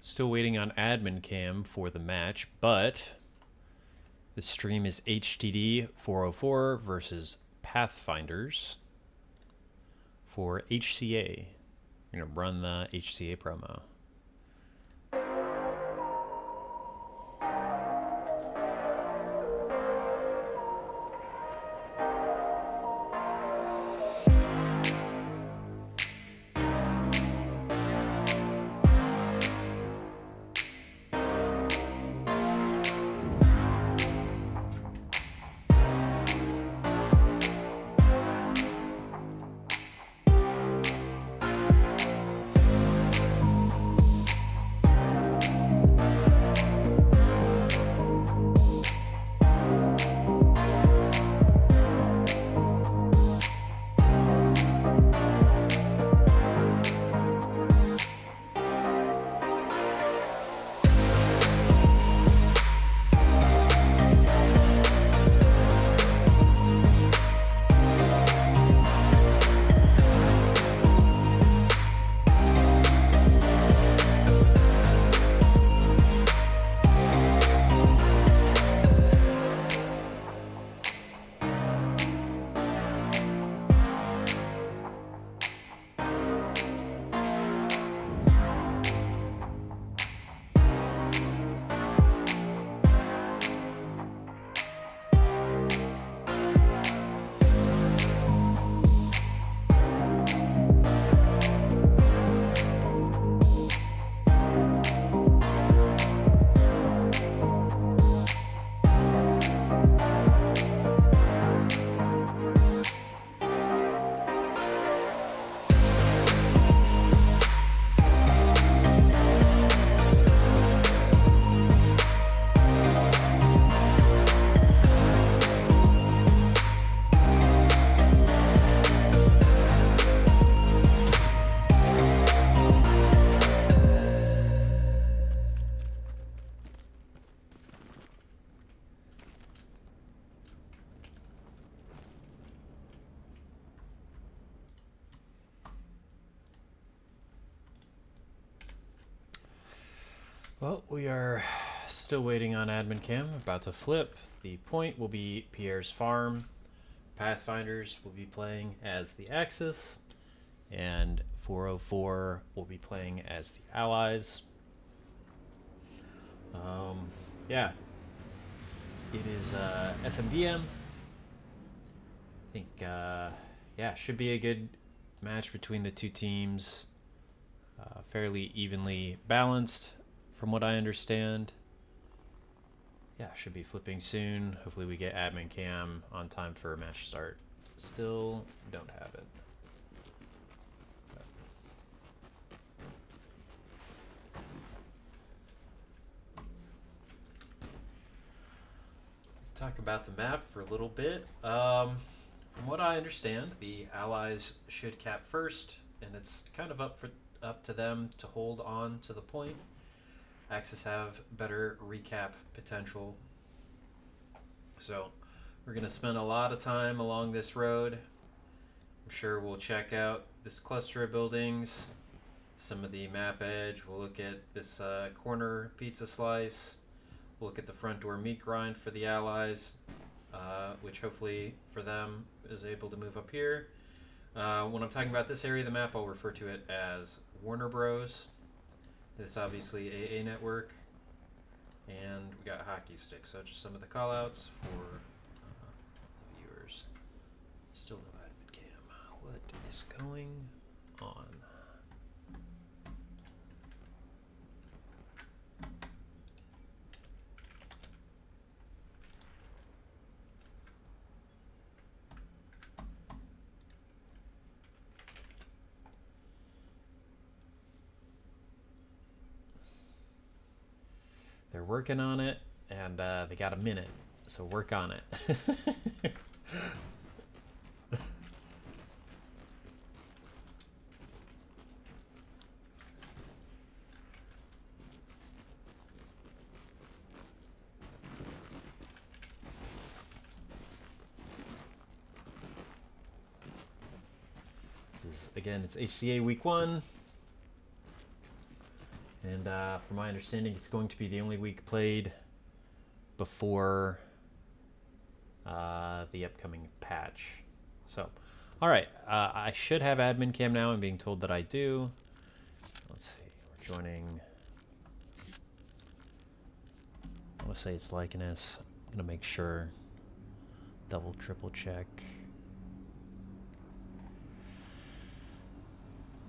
Still waiting on admin cam for the match, but the stream is HTD 404 versus Pathfinders for HCA. We're going to run the HCA promo. Well, we are still waiting on admin cam, about to flip. The point will be Pierre's farm. Pathfinders will be playing as the Axis, and 404 will be playing as the Allies. Yeah, it is SMDM. I think, yeah, should be a good match between the two teams. Fairly evenly balanced, from what I understand. Yeah, should be flipping soon. Hopefully we get admin cam on time for a match start. Still don't have it. Talk about the map for a little bit. From what I understand, the Allies should cap first, and it's kind of up to them to hold on to the point. Axis have better recap potential. So we're going to spend a lot of time along this road. I'm sure we'll check out this cluster of buildings, some of the map edge. We'll look at this corner pizza slice. We'll look at the front door meat grind for the Allies, which hopefully for them is able to move up here. When I'm talking about this area of the map, I'll refer to it as Warner Bros. This obviously AA network, and we got hockey sticks. So just some of the callouts for viewers. Still no admin cam. What is going on? They're working on it, and they got a minute, so work on it. This is, again, it's HCA week 1. And from my understanding, it's going to be the only week played before the upcoming patch. So, all right, I should have admin cam now. I'm being told that I do. Let's see, we're joining. I want to say it's likeness. I'm gonna make sure. Double, triple check.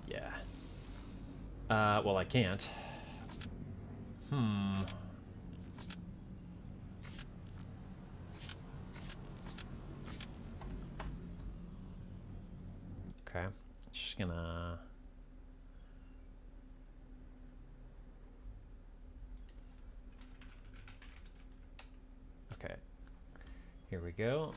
Yeah. Well, I can't. Okay. Just gonna... Okay. Here we go.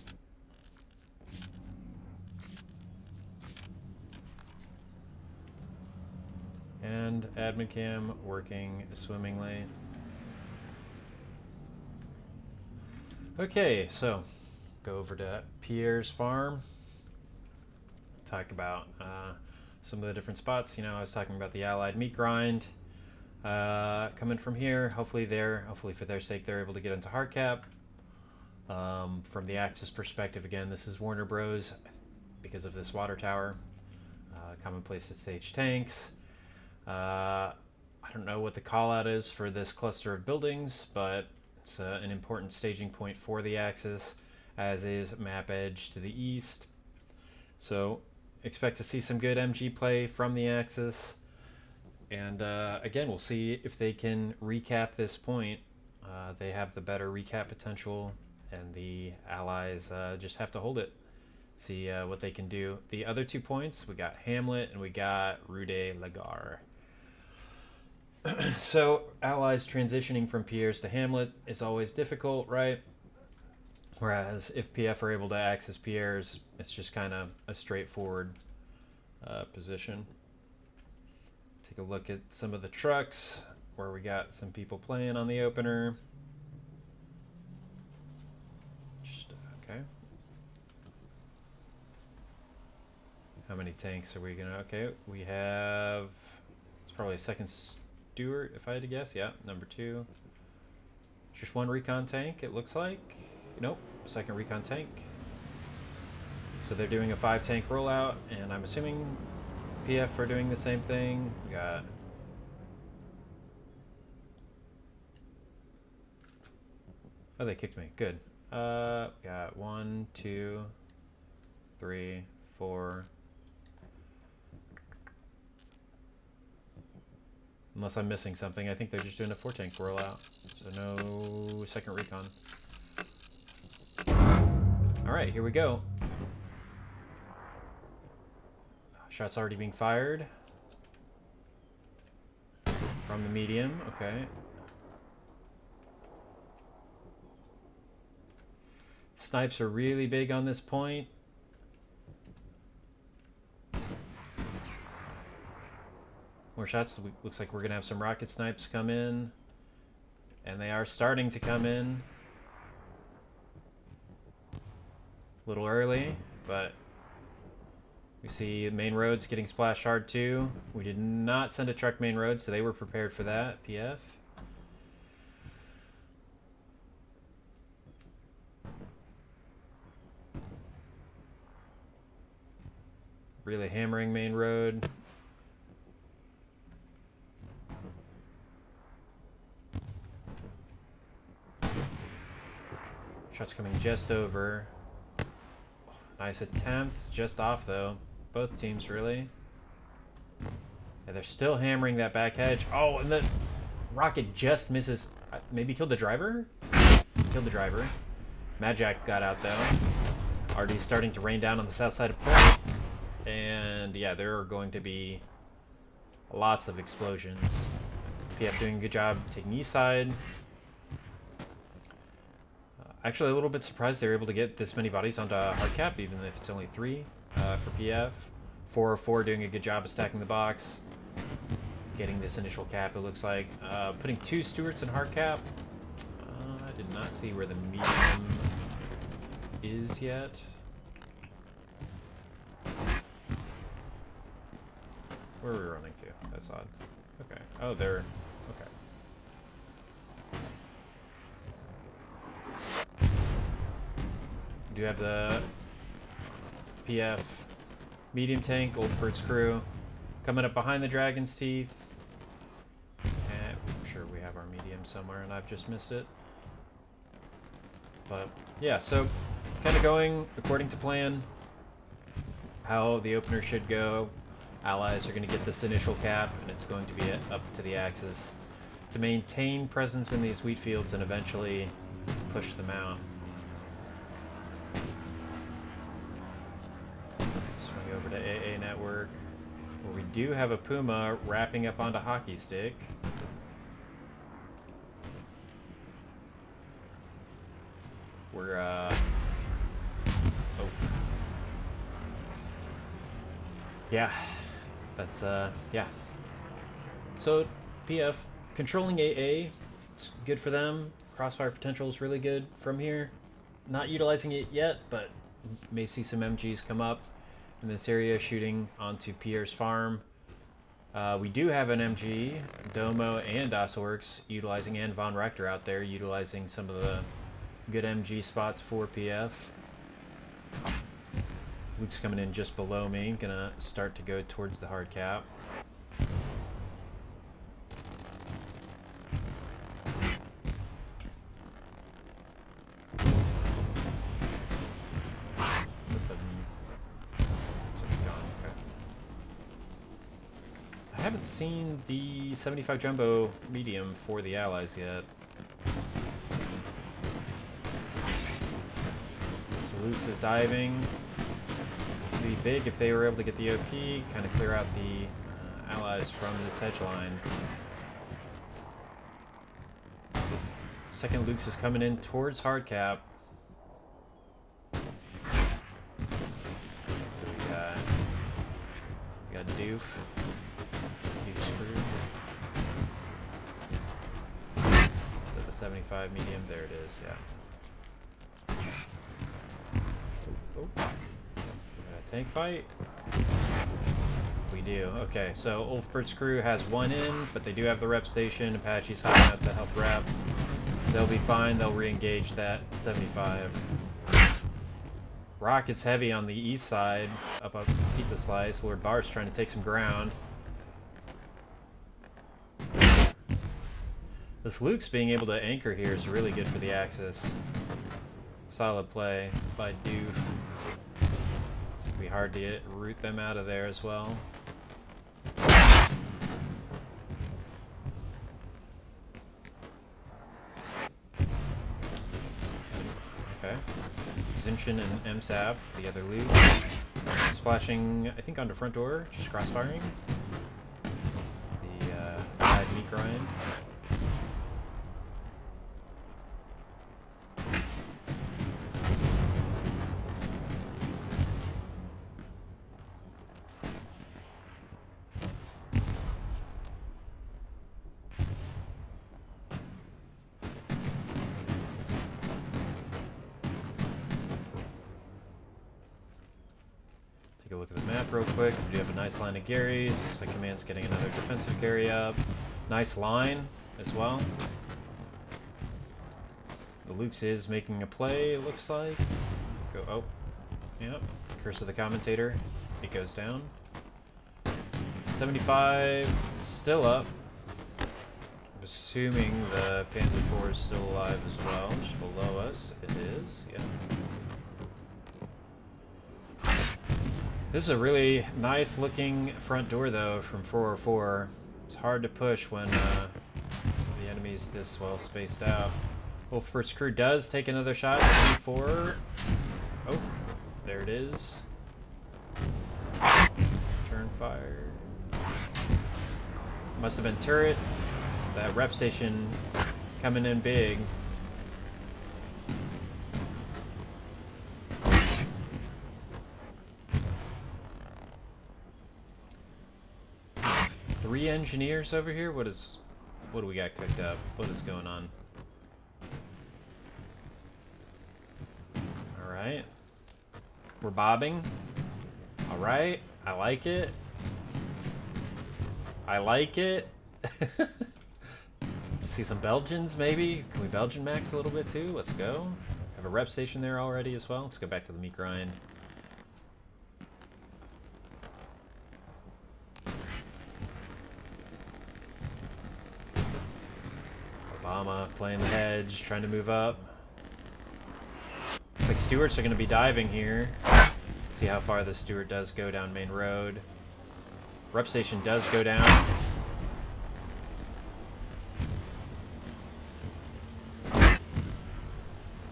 And admin cam working swimmingly. Okay, so go over to Pierre's farm. Talk about some of the different spots. You know, I was talking about the Allied meat grind coming from here. Hopefully for their sake, they're able to get into hardcap. From the Axis perspective, again, this is Warner Bros. Because of this water tower. Common place to stage tanks. I don't know what the call out is for this cluster of buildings, but it's an important staging point for the Axis, as is map edge to the east. So expect to see some good MG play from the Axis. And again, we'll see if they can recap this point. They have the better recap potential, and the Allies just have to hold it. See what they can do. The other 2 points, we got Hamlet and we got Rue de la Gare. So, Allies transitioning from Pierre's to Hamlet is always difficult, right? Whereas if PF are able to access Pierre's, it's just kind of a straightforward position. Take a look at some of the trucks where we got some people playing on the opener. Just, okay. How many tanks are we gonna... Okay, we have... It's probably a second Stewart, if I had to guess. Yeah, number 2. Just 1 recon tank, it looks like. Nope, second recon tank. So they're doing a 5 tank rollout, and I'm assuming PF are doing the same thing. We got... Oh, they kicked me. Good. Got 1, 2, 3, 4... Unless I'm missing something. I think they're just doing a 4 tank rollout. So no second recon. Alright, here we go. Shots already being fired. From the medium, okay. Snipes are really big on this point. More shots. Looks like we're going to have some rocket snipes come in. And they are starting to come in. A little early, but we see main roads getting splashed hard too. We did not send a truck main road, so they were prepared for that, PF. Really hammering main road. Shots coming just over. Nice attempt, just off though. Both teams really. Yeah, they're still hammering that back hedge. Oh, and the rocket just misses. Maybe killed the driver? Killed the driver. Mad Jack got out though. Already starting to rain down on the south side of point. And yeah, there are going to be lots of explosions. PF doing a good job taking east side. Actually, a little bit surprised they were able to get this many bodies onto hardcap, even if it's only 3 for PF. 404 doing a good job of stacking the box. Getting this initial cap, it looks like. Putting 2 Stewarts in hardcap. I did not see where the medium is yet. Where are we running to? That's odd. Okay. Oh, they're do have the PF medium tank, Old Bird's crew, coming up behind the Dragon's Teeth. And I'm sure we have our medium somewhere and I've just missed it. But yeah, so kind of going according to plan. How the opener should go. Allies are going to get this initial cap, and it's going to be up to the Axis to maintain presence in these wheat fields and eventually push them out. Swing over to AA Network, where we do have a Puma wrapping up onto Hockey Stick. We're, oh. Yeah, that's, yeah. So, PF controlling AA, it's good for them. Crossfire potential is really good from here. Not utilizing it yet, but may see some MGs come up in this area shooting onto Pierre's farm. We do have an MG, Domo and Dassaworks utilizing, and Von Rector out there utilizing some of the good MG spots for PF. Luke's coming in just below me, gonna start to go towards the hard cap. I haven't seen the 75 Jumbo medium for the Allies yet. So Luke's is diving. Be big if they were able to get the OP, kind of clear out the Allies from this hedge line. Second Luke's is coming in towards hard cap. We got Doof. Doof's crew. The 75 medium, there it is, yeah. Oh. Tank fight? We do. Okay, so Ulfbert's crew has one in, but they do have the rep station. Apache's high enough to help rep. They'll be fine. They'll re-engage that 75. Rocket's heavy on the east side, up Pizza Slice. Lord Bar's trying to take some ground. This Luke's being able to anchor here is really good for the Axis. Solid play by Doof. It's gonna be hard to root them out of there as well. Okay. Zinchin and MSAP, the other Luke. Splashing, I think, onto front door, just crossfiring. The bad meat grind. Look at the map real quick. We do have a nice line of Garys. Looks like Command's getting another defensive Gary up. Nice line as well. The Luke's is making a play, it looks like. Go, oh, yep. Curse of the Commentator. It goes down. 75 still up. I'm assuming the Panzer IV is still alive as well. Just below us, it is. Yeah. This is a really nice looking front door though from 404. It's hard to push when the enemy's this well spaced out. Wolfbert's crew does take another shot at D4. Oh, there it is. Turn fire. Must have been turret. That rep station coming in big. Three engineers over here? What do we got cooked up? What is going on? Alright. We're bobbing. Alright. I like it. I like it. See some Belgians maybe? Can we Belgian max a little bit too? Let's go. Have a rep station there already as well. Let's go back to the meat grind. Obama playing the hedge, trying to move up. Looks like Stewarts are going to be diving here. See how far the Stewart does go down main road. Rep station does go down.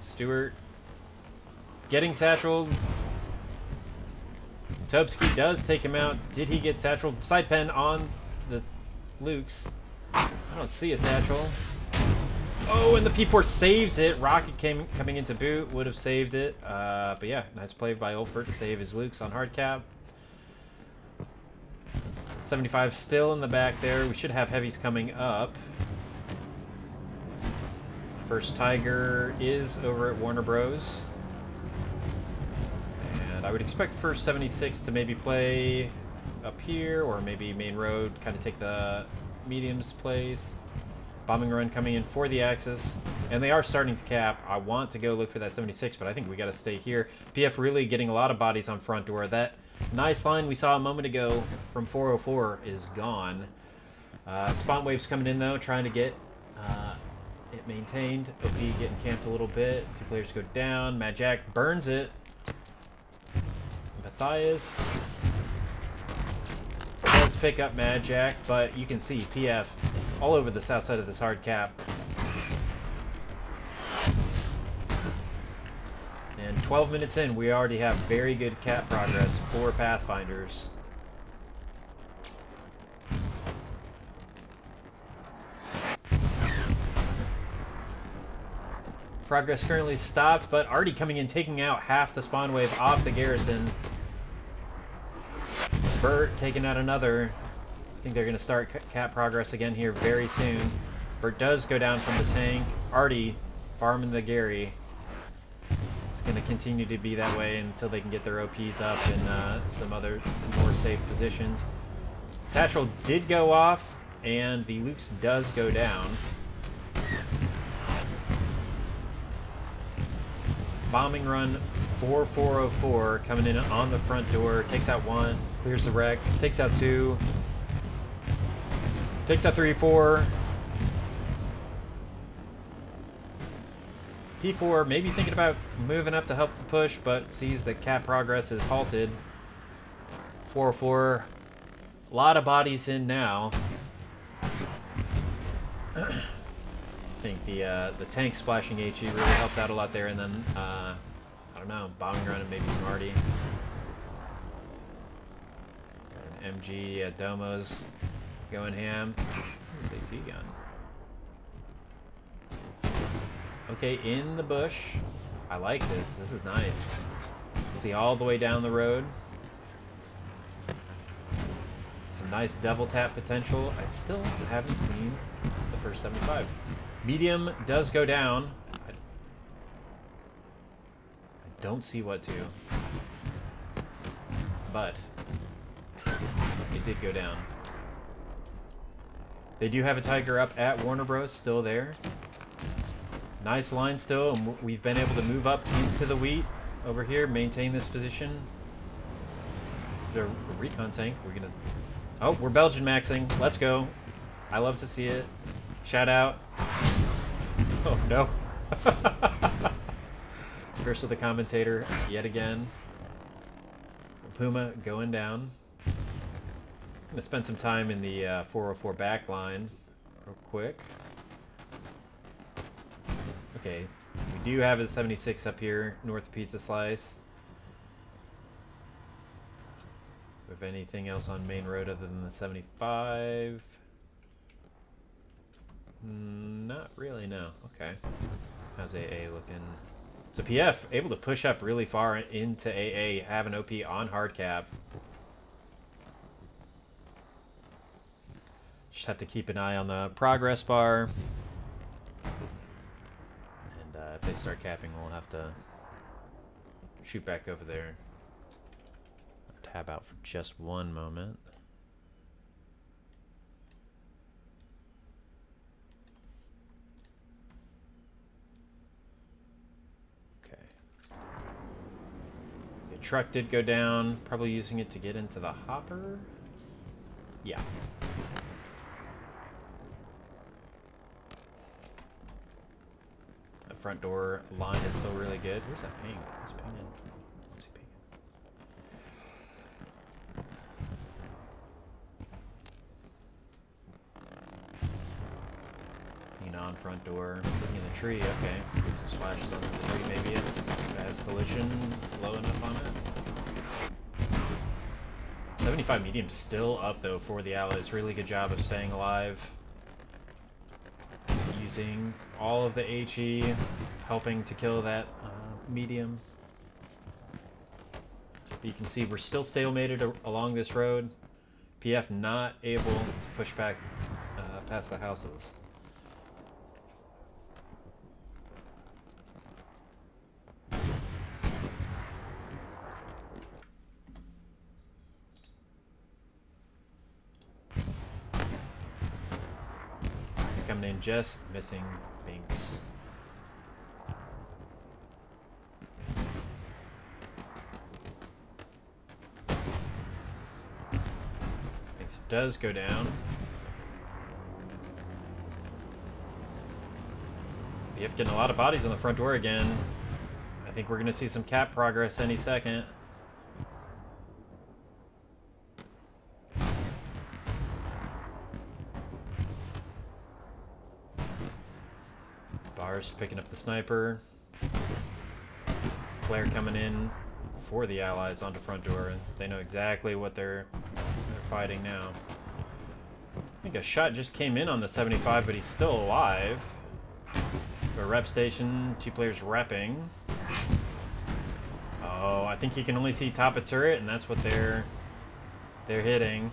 Stewart getting satchel. Tobsky does take him out. Did he get satchel? Side pen on the Lukes. I don't see a satchel. Oh, and the P4 saves it. Rocket coming into boot would have saved it. But yeah, nice play by Ulfbert to save his Lukes on hard cap. 75 still in the back there. We should have heavies coming up. First Tiger is over at Warner Bros. And I would expect first 76 to maybe play up here, or maybe main road, kind of take the medium's place. Bombing run coming in for the Axis. And they are starting to cap. I want to go look for that 76, but I think we got to stay here. PF really getting a lot of bodies on front door. That nice line we saw a moment ago from 404 is gone. Spawn waves coming in, though, trying to get it maintained. OP getting camped a little bit. Two players go down. Mad Jack burns it. Matthias does pick up Mad Jack, but you can see PF all over the south side of this hard cap. And 12 minutes in, we already have very good cap progress for Pathfinders. Progress currently stopped, but already coming in, taking out half the spawn wave off the garrison. Burt taking out another. I think they're going to start cap progress again here very soon. Burt does go down from the tank. Artie farming the Gary. It's going to continue to be that way until they can get their OPs up in some other more safe positions. Satchel did go off, and the Lukes does go down. Bombing run for 404 coming in on the front door. Takes out one, clears the Rex, takes out two. Takes out 3, 4. P4 maybe thinking about moving up to help the push, but sees that cap progress is halted. 404. A lot of bodies in now. I think the tank splashing HE really helped out a lot there, and then I don't know, bombing run and maybe some Artie. And MG at Domos. Going ham. This AT gun. Okay, in the bush. I like this. This is nice. See all the way down the road. Some nice double tap potential. I still haven't seen the first 75. Medium does go down. I don't see what to. But it did go down. They do have a Tiger up at Warner Bros. Still there. Nice line still, and we've been able to move up into the wheat over here, maintain this position. The recon tank, we're gonna... Oh, we're Belgian maxing. Let's go. I love to see it. Shout out. Oh, no. Curse of the commentator yet again. Puma going down. I'm gonna spend some time in the 404 back line real quick. Okay, we do have a 76 up here, North Pizza Slice. Do we have anything else on main road other than the 75? Not really, no. Okay. How's AA looking? So PF able to push up really far into AA, have an OP on hard cap. Just have to keep an eye on the progress bar. And if they start capping, we'll have to shoot back over there. Tab out for just one moment. truck did go down. Probably using it to get into the hopper. Yeah. The front door line is still really good. Where's that ping? Who's pinging? What's he pinging? On front door, looking in the tree. Okay, get some splashes onto the tree. Maybe it has collision low enough on it. 75 medium still up though for the Allies. Really good job of staying alive. Using all of the HE, helping to kill that medium. But you can see we're still stalemated along this road. PF not able to push back past the houses. Coming in, just missing Binks. Binks does go down. BF getting a lot of bodies on the front door again. I think we're going to see some cap progress any second. Bars picking up the sniper. Flare coming in for the Allies onto front door, and they know exactly what they're fighting now. I think a shot just came in on the 75, but he's still alive. A rep station, 2 players repping. Oh, I think you can only see top of turret, and that's what they're hitting.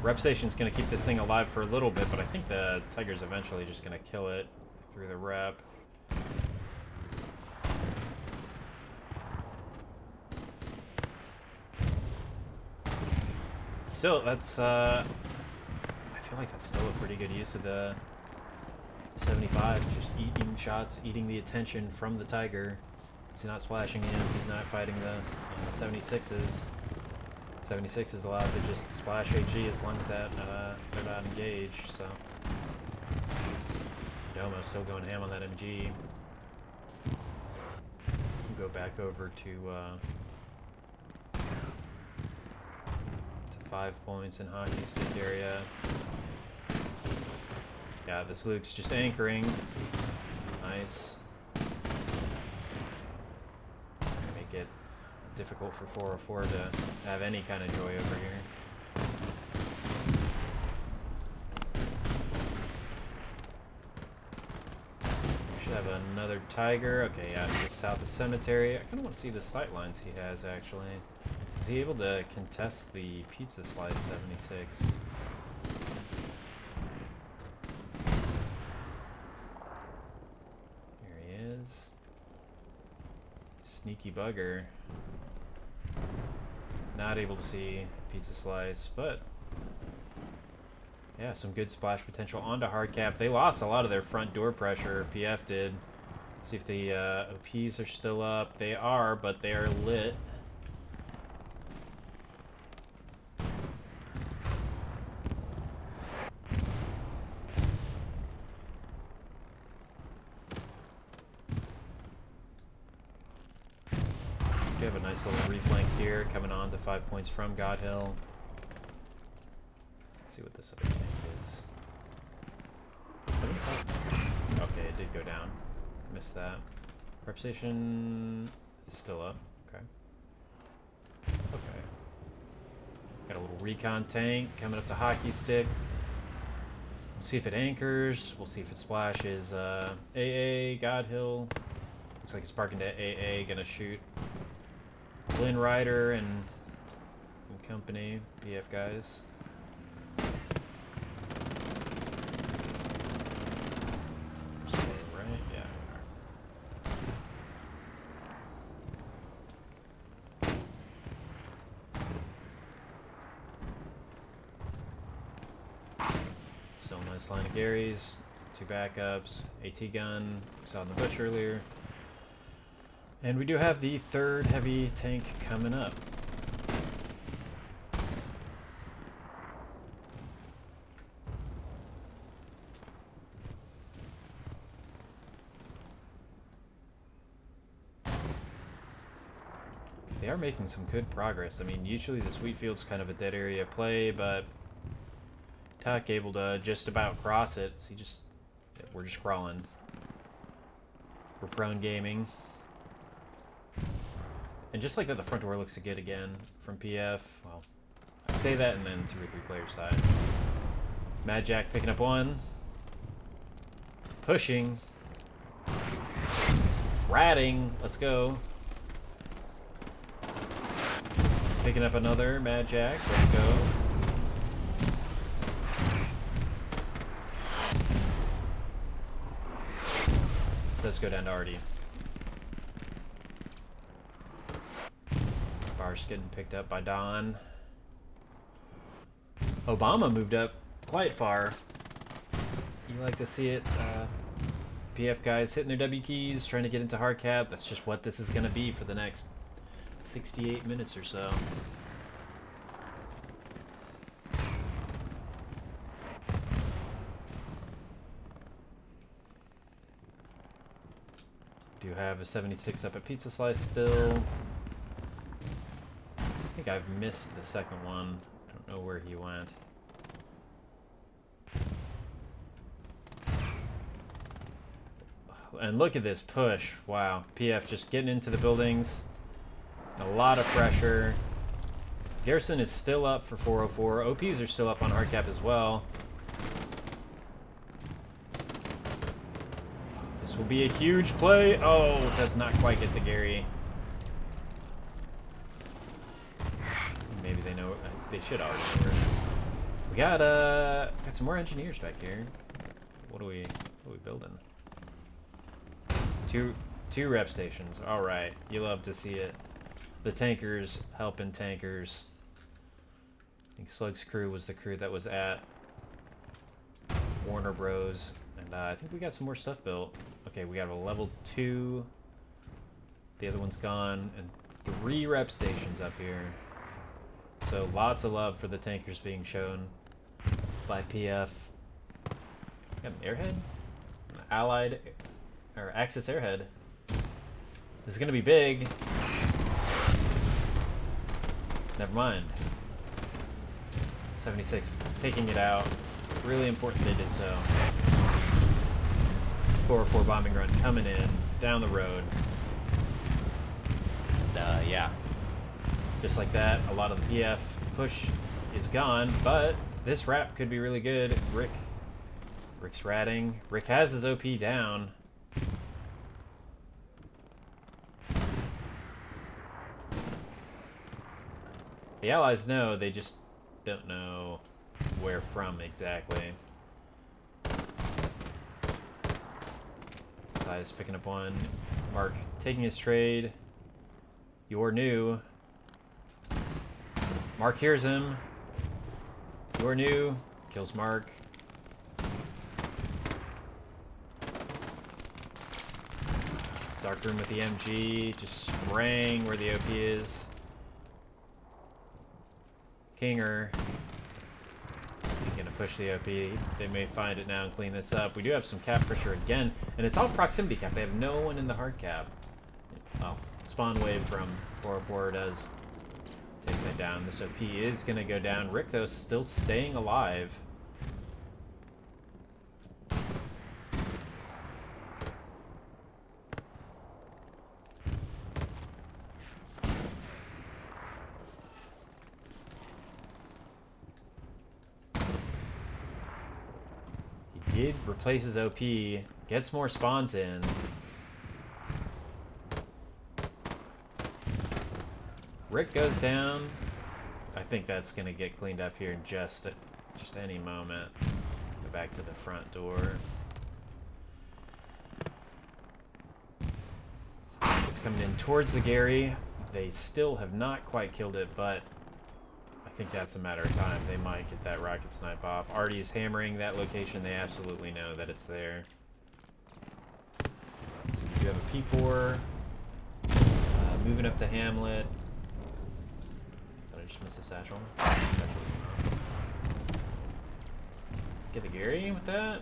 Rep station's going to keep this thing alive for a little bit, but I think the Tiger's eventually just going to kill it through the rep. Still, that's, I feel like that's still a pretty good use of the 75. Just eating shots, eating the attention from the Tiger. He's not splashing in, he's not fighting the 76s. 76 is allowed to just splash HE as long as that they're not engaged, so. Domo's still going ham on that MG. Go back over to 5 points in hockey stick area. Yeah, this Luke's just anchoring. Nice. Make it difficult for 404 to have any kind of joy over here. Should have another Tiger. Okay, yeah, just south of Cemetery. I kind of want to see the sight lines he has, actually. Is he able to contest the Pizza Slice 76? Here he is. Sneaky bugger. Not able to see Pizza Slice, but yeah, some good splash potential onto hardcap. They lost a lot of their front door pressure, PF did. See if the OPs are still up. They are, but they are lit. We have a nice little reflank here, coming on to 5 points from God Hill. Let's see what this other tank is. 75? Okay, it did go down. Missed that. Rep station is still up. Okay. Okay. Got a little recon tank coming up to hockey stick. We'll see if it anchors. We'll see if it splashes. AA, God Hill. Looks like it's parking to AA. Gonna shoot Flynn Ryder and company, PF guys. Right? Yeah, we are. So nice line of Gary's. 2 backups. AT gun, we saw in the bush earlier. And we do have the 3rd heavy tank coming up. They are making some good progress. I mean, usually this wheat field's kind of a dead area of play, but Tuck able to just about cross it. See, we're just crawling. We're prone gaming. And just like that, the front door looks good again from PF. Well, I say that and then 2 or 3 players died. Mad Jack picking up 1. Pushing. Ratting. Let's go. Picking up another Mad Jack. Let's go. Let's go down to Artie. Bar's getting picked up by Don. Obama moved up quite far. You like to see it. PF guys hitting their W keys, trying to get into hard cap. That's just what this is going to be for the next 68 minutes or so. Do have a 76 up at Pizza Slice still. I think I've missed the second one. I don't know where he went. And look at this push. Wow. PF just getting into the buildings. A lot of pressure. Garrison is still up for 404. OPs are still up on hard cap as well. This will be a huge play. Oh, does not quite get the Gary. Maybe they know. They should already know where it is. We got some more engineers back here. What are we building? Two rep stations. All right, you love to see it. The tankers helping tankers. I think Slug's crew was the crew that was at Warner Bros. And I think we got some more stuff built. Okay, we got a level 2. The other one's gone. And 3 rep stations up here. So lots of love for the tankers being shown by PF. Got an airhead? An allied, or Axis airhead. This is going to be big. Never mind. 76 taking it out. Really important they did so. 404 bombing run coming in down the road. And, yeah. Just like that, a lot of the PF push is gone, but this wrap could be really good. Rick's ratting. Rick has his OP down. The allies know, they just don't know where from exactly. Ty's picking up 1. Mark taking his trade. You're new. Mark hears him. You're new. Kills Mark. Dark room with the MG. Just spraying where the OP is. Kinger. Gonna push the OP. They may find it now and clean this up. We do have some cap pressure again. And it's all proximity cap. They have no one in the hard cap. Well, spawn wave from 404 does take that down. This OP is going to go down. Rick, though, still staying alive. He did replace his OP. Gets more spawns in. Rick goes down. I think that's going to get cleaned up here in just any moment. Go back to the front door. It's coming in towards the Gary. They still have not quite killed it, but I think that's a matter of time. They might get that rocket snipe off. Artie's hammering that location. They absolutely know that it's there. So you do have a P4. Moving up to Hamlet. Did I just miss a satchel? Get the Gary with that?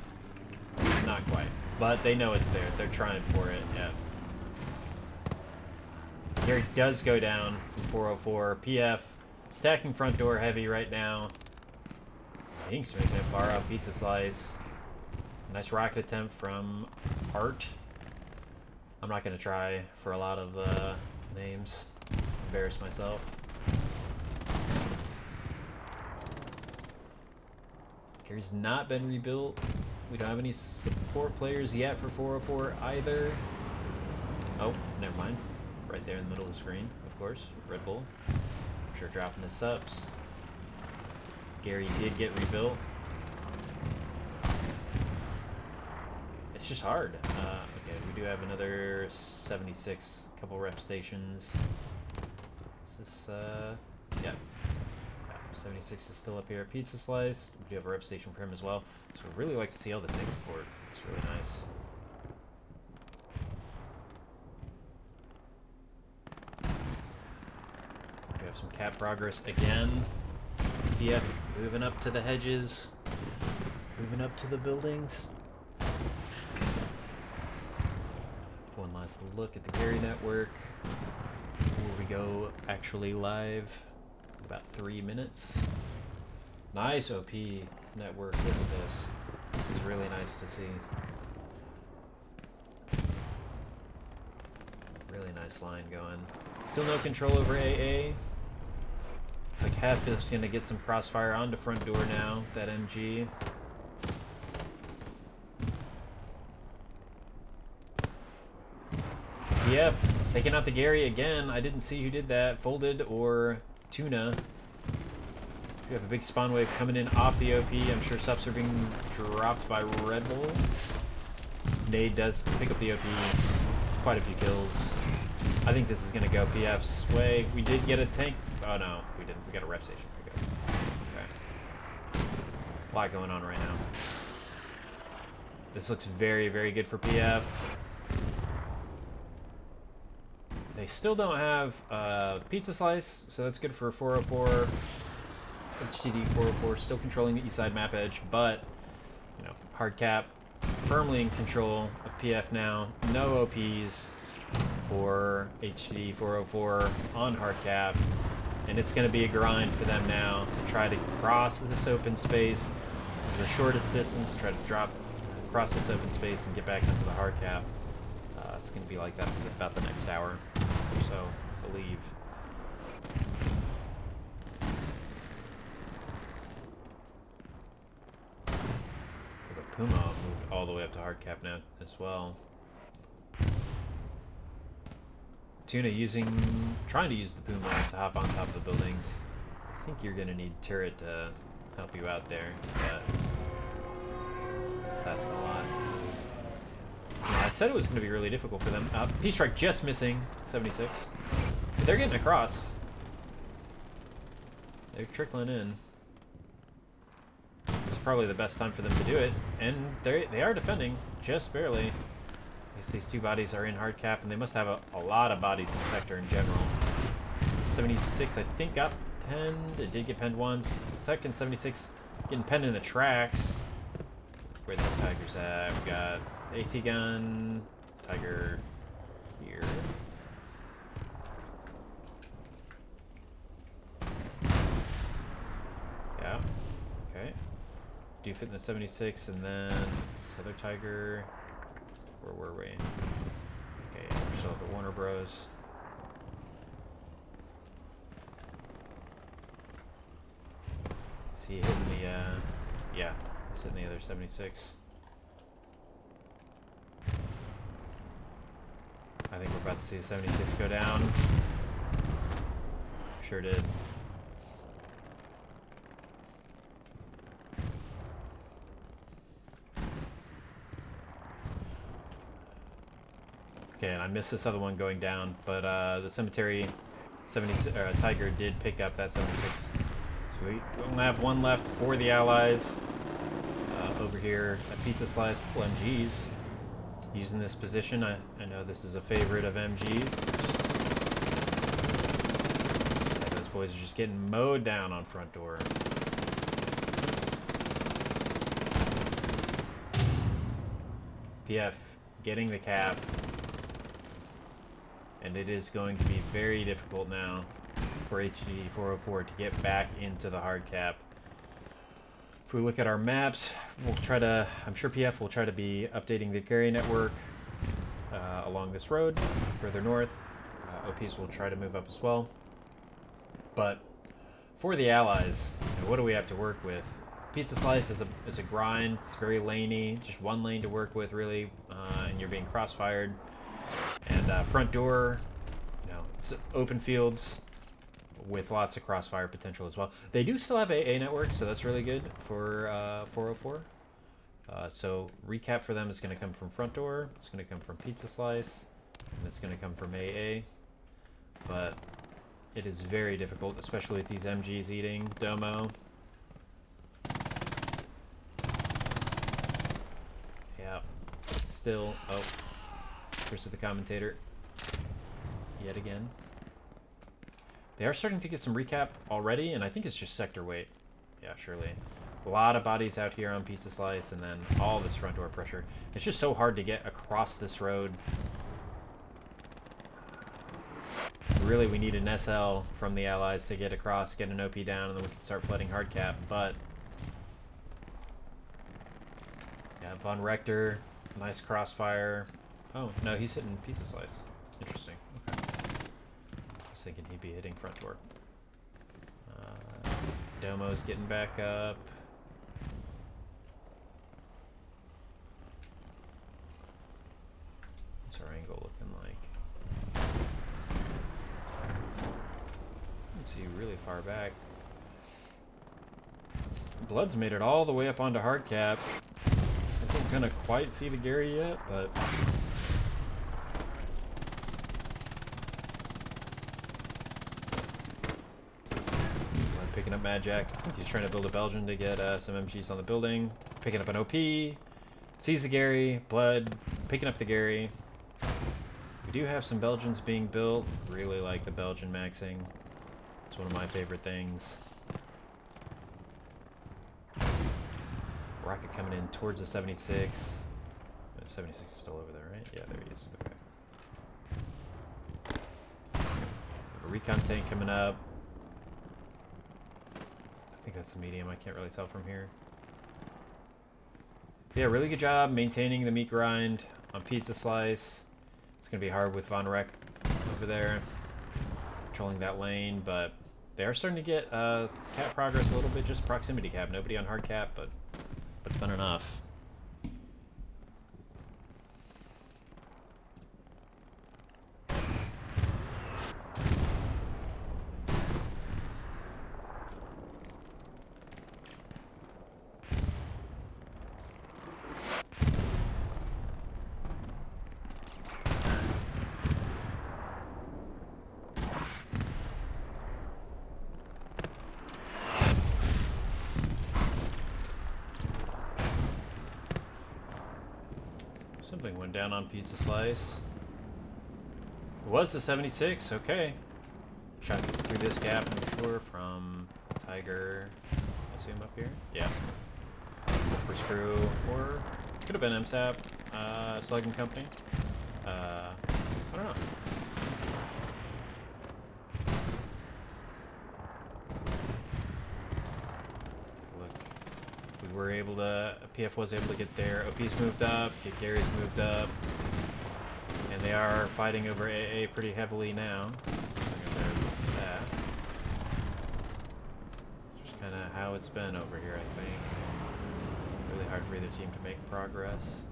Not quite. But they know it's there. They're trying for it, yeah. Gary does go down from 404. PF stacking front door heavy right now. Hinks making it far out. Pizza slice. Nice rocket attempt from Art. I'm not going to try for a lot of names. Embarrass myself. Gary's not been rebuilt. We don't have any support players yet for 404 either. Oh, never mind. Right there in the middle of the screen, of course. Red Bull. I'm sure dropping his subs. Gary did get rebuilt. It's just hard. Okay, we do have another 76, couple rep stations. Is this, yeah. 76 is still up here at Pizza Slice. We do have a rep station for him as well. So we'd really like to see all the tank support. It's really nice. We have some cap progress again. PF moving up to the hedges. Moving up to the buildings. One last look at the Gary network before we go actually live. About 3 minutes. Nice OP network. Look at this. This is really nice to see. Really nice line going. Still no control over AA. Looks like Hef is going to get some crossfire onto front door now. That MG. PF taking out the Gary again. I didn't see who did that. Folded or Tuna. We have a big spawn wave coming in off the OP. I'm sure subs are being dropped by Red Bull. Nade does pick up the OP. Quite a few kills. I think this is going to go PF's way. We did get a tank. Oh no, we didn't. We got a rep station pickup. Okay. A lot going on right now. This looks very, very good for PF. They still don't have Pizza Slice, so that's good for 404. HTD 404 still controlling the east side map edge, but you know, hard cap firmly in control of PF now. No OPs for HTD 404 on hard cap, and it's going to be a grind for them now to try to cross this open space. This is the shortest distance. Try to drop across this open space and get back into the hard cap. It's going to be like that for about the next hour or so, I believe. But Puma moved all the way up to hard cap now as well. Tuna trying to use the Puma to hop on top of the buildings. I think you're going to need Turret to help you out there, but it's asking a lot. I said it was going to be really difficult for them. P-Strike just missing 76. But they're getting across. They're trickling in. It's probably the best time for them to do it. And they are defending, just barely. I guess these two bodies are in hard cap, and they must have a lot of bodies in the sector in general. 76, I think, got penned. It did get penned once. Second, 76 getting penned in the tracks. Where those Tigers at? We got AT gun, Tiger here. Yeah, okay. Do fit in the 76, and then this other Tiger. Where were we? Okay, we're still at the Warner Bros. Is he hitting the, yeah, he's hitting the other 76. I think we're about to see the 76 go down. Sure did. Okay, and I missed this other one going down, but the Cemetery 76 Tiger did pick up that 76. We only have one left for the Allies. Over here at Pizza Slice, couple MGs using this position. I know this is a favorite of MGs. Those boys are just getting mowed down on front door. PF getting the cap. And it is going to be very difficult now for HTD 404 to get back into the hard cap. If we look at our maps, we'll try to, I'm sure PF will try to be updating the Gary network along this road further north. OPs will try to move up as well. But for the Allies, what do we have to work with? Pizza Slice is a grind. It's very laney, just one lane to work with really, and you're being crossfired. And front door, it's open fields with lots of crossfire potential as well. They do still have AA network, so that's really good for 404. So recap for them is going to come from front door, it's going to come from Pizza Slice, and it's going to come from AA. But it is very difficult, especially with these MGs eating Domo. Yeah, still, oh, here's to the commentator yet again. They are starting to get some recap already, and I think it's just sector weight. Yeah, surely. A lot of bodies out here on Pizza Slice, and then all this front door pressure. It's just so hard to get across this road. Really, we need an SL from the Allies to get across, get an OP down, and then we can start flooding hard cap. But yeah, Von Rector, nice crossfire. Oh, no, he's hitting Pizza Slice. Interesting. Okay. I was thinking he'd be hitting front door. Domo's getting back up. What's our angle looking like? Let's see, really far back. Blood's made it all the way up onto hard cap. Isn't gonna quite see the Gary yet, but picking up Mad Jack. I think he's trying to build a Belgian to get some MGs on the building. Picking up an OP. Sees the Gary. Blood. Picking up the Gary. We do have some Belgians being built. Really like the Belgian maxing. It's one of my favorite things. Rocket coming in towards the 76. 76 is still over there, right? Yeah, there he is. Okay. A recon tank coming up. I think that's the medium. I can't really tell from here. Yeah, really good job maintaining the meat grind on Pizza Slice. It's going to be hard with Von Reck over there, controlling that lane, but they are starting to get cap progress a little bit, just proximity cap. Nobody on hard cap, but it's been enough. Something went down on Pizza Slice. It was the 76, okay. Shot through this gap, I'm sure, from Tiger, I assume up here? Yeah. For Screw, or could have been MSAP, Slug and Company. I don't know. Were able to, PF was able to get their OPs moved up, get Gary's moved up, and they are fighting over AA pretty heavily now. That. Just kind of how it's been over here, I think. Really hard for either team to make progress.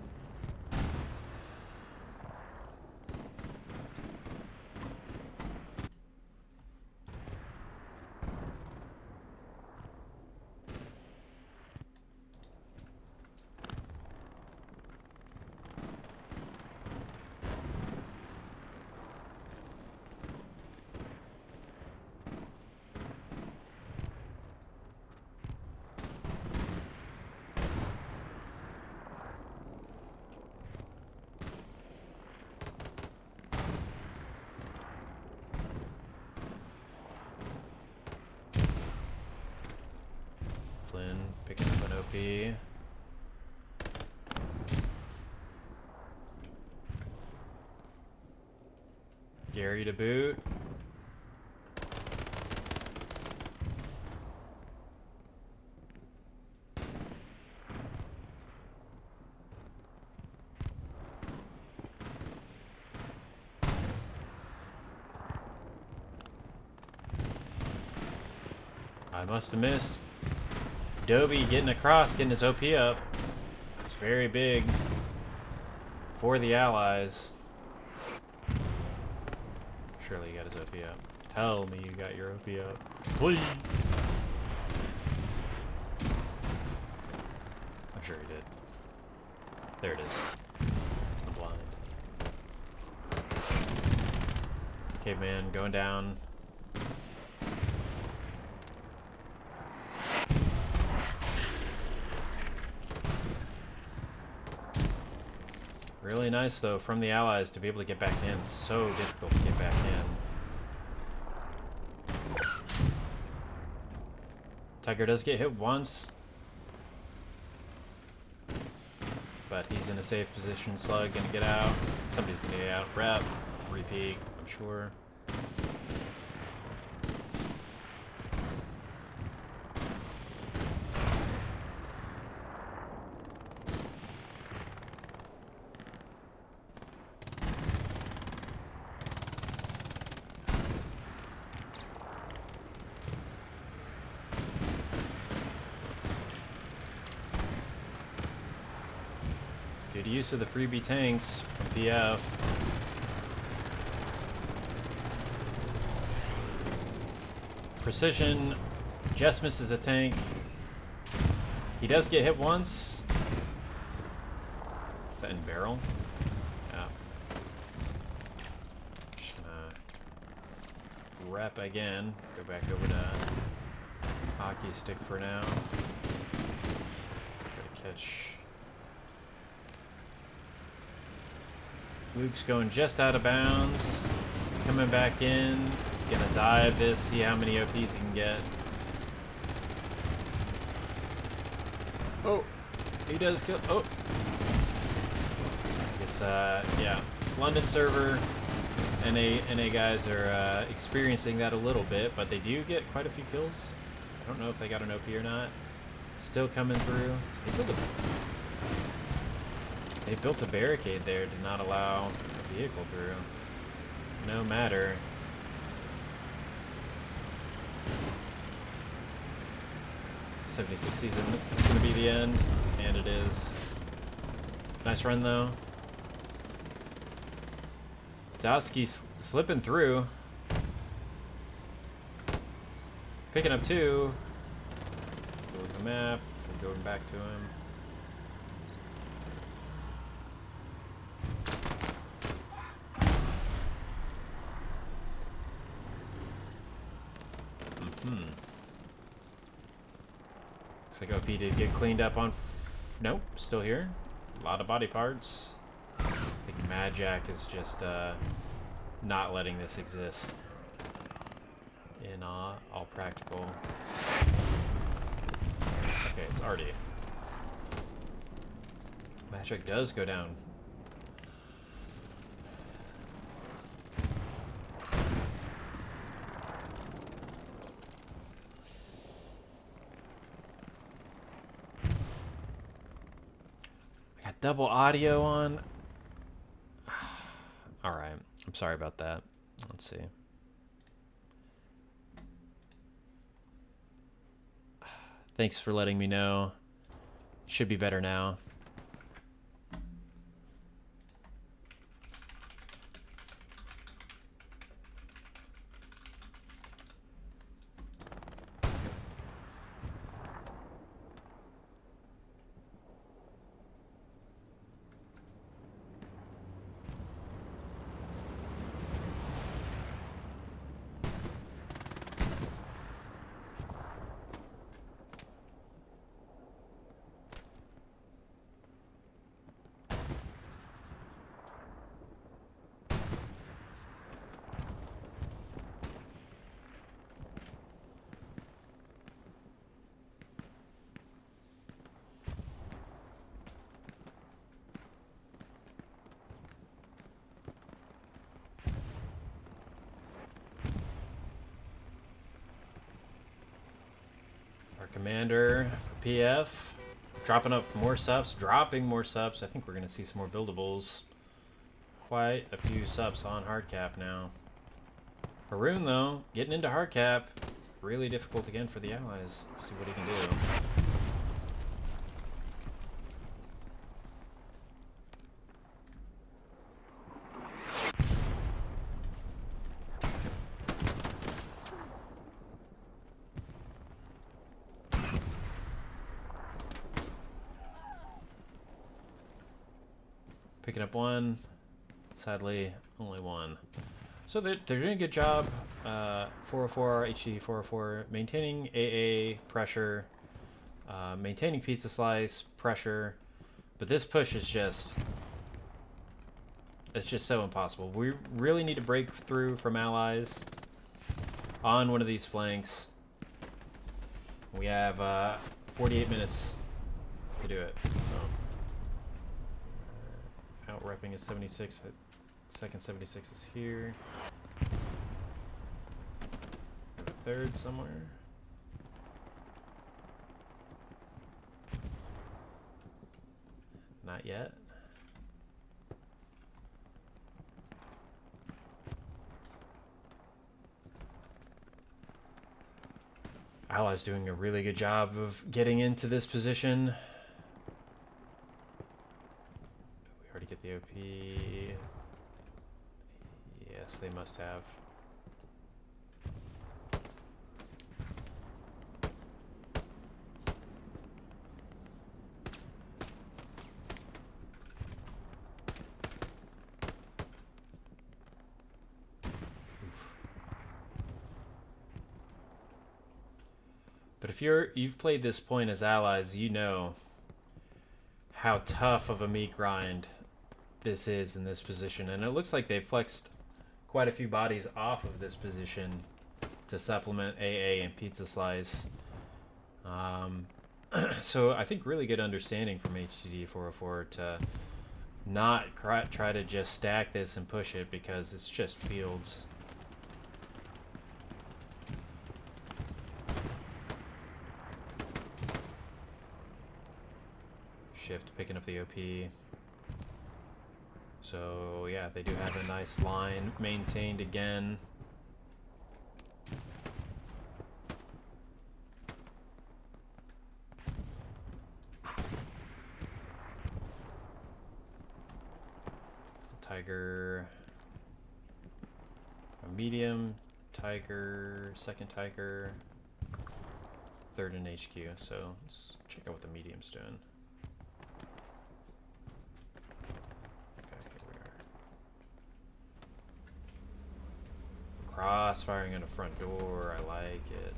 Picking up an OP. Gary to boot. I must have missed. Dobie getting across, getting his OP up. It's very big for the allies. Surely he got his OP up. Tell me you got your OP up. Please. I'm sure he did. There it is. I'm blind. Caveman going down. Really nice, though, from the allies to be able to get back in. It's so difficult to get back in. Tiger does get hit once, but he's in a safe position. Slug gonna get out. Somebody's gonna get out. Rep. Repeat, I'm sure. Good use of the freebie tanks from PF. Precision just misses a tank. He does get hit once. Is that in barrel? Yeah. Just gonna rep again. Go back over to hockey stick for now. Try to catch. Luke's going just out of bounds. Coming back in. Gonna dive this, see how many OPs he can get. Oh, he does kill. Oh, I guess, yeah. London server, NA guys are experiencing that a little bit, but they do get quite a few kills. I don't know if they got an OP or not. Still coming through. They built a barricade there to not allow a vehicle through. No matter. .76 season is going to be the end, and it is. Nice run though. Dowski slipping through. Picking up two. Go to the map, going back to him. Looks like OP did get cleaned up on. Nope, still here. A lot of body parts. I think Mad Jack is just not letting this exist in all practical. Okay, it's already. Mad Jack does go down. Double audio on. All right. I'm sorry about that. Let's see. Thanks for letting me know. Should be better now. Commander for PF. Dropping up more subs, dropping more subs. I think we're going to see some more buildables. Quite a few subs on hard cap now. Haroon, though, getting into hard cap. Really difficult again for the allies. Let's see what he can do. Picking up one. Sadly, only one. So they're doing a good job. 404, HCD 404, maintaining AA pressure, maintaining pizza slice pressure. But this push is just... it's just so impossible. We really need to break through from allies on one of these flanks. We have 48 minutes to do it. So, out repping is 76. Second 76 is here. A third somewhere. Not yet. Allies doing a really good job of getting into this position. We already get the OP. Yes, they must have. But if you've played this point as allies, you know how tough of a meat grind this is in this position. And it looks like they've flexed quite a few bodies off of this position to supplement AA and pizza slice. So I think really good understanding from HTD 404 to not try to just stack this and push it, because it's just fields. Shift picking up the OP. So yeah, they do have a nice line maintained again. Tiger, a medium, Tiger, second Tiger, third in HQ. So let's check out what the medium's doing. Cross-firing in the front door, I like it.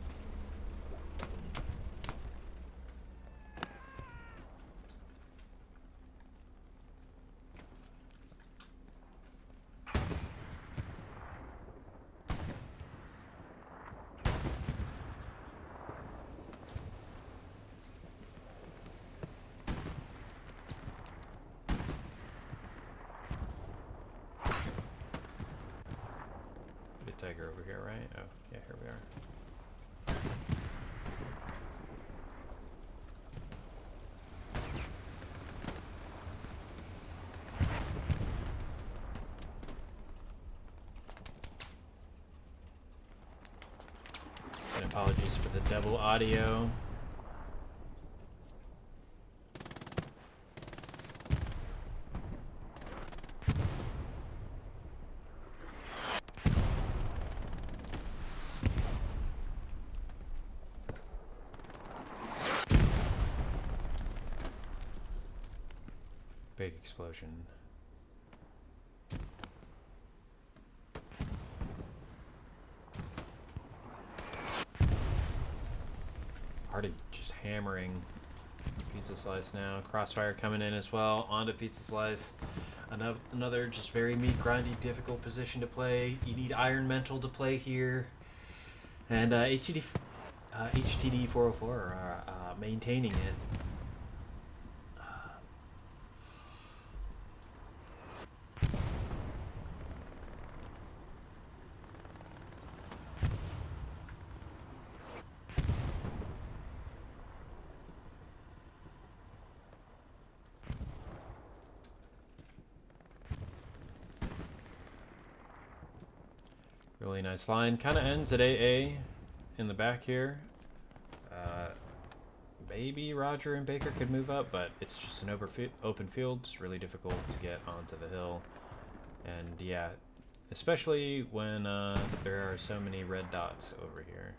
Tiger over here, right? Oh, yeah, here we are. And apologies for the double audio. Big explosion. Already just hammering pizza slice now. Crossfire coming in as well onto pizza slice. Another just very meat grindy, difficult position to play. You need Iron Mental to play here, and HTD 404 are maintaining it. Really nice line. Kind of ends at AA in the back here. Maybe Roger and Baker could move up, but it's just an open field. It's really difficult to get onto the hill. And yeah, especially when there are so many red dots over here.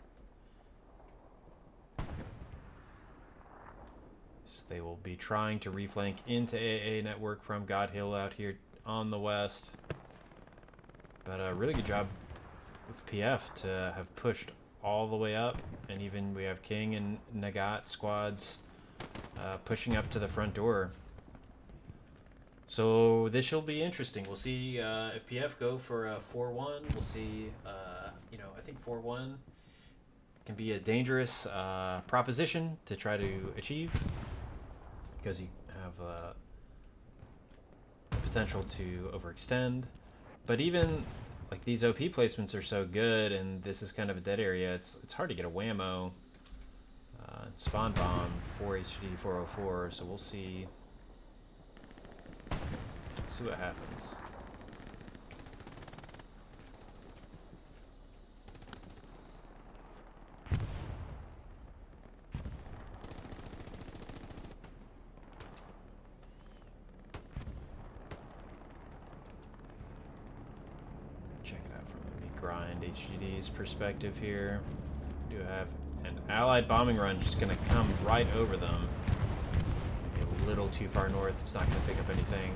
So they will be trying to reflank into AA network from God Hill out here on the west. But a really good job with PF to have pushed all the way up, and even we have King and Nagat squads pushing up to the front door. So this shall be interesting. We'll see if PF go for a 4-1. We'll see, I think 4-1 can be a dangerous proposition to try to achieve, because you have the potential to overextend. But even like these OP placements are so good, and this is kind of a dead area, it's hard to get a whammo. Spawn bomb for HTD 404, so we'll see what happens. Check it out from the grind HTD's perspective here. We do have an allied bombing run just gonna come right over them. Maybe a little too far north, it's not gonna pick up anything.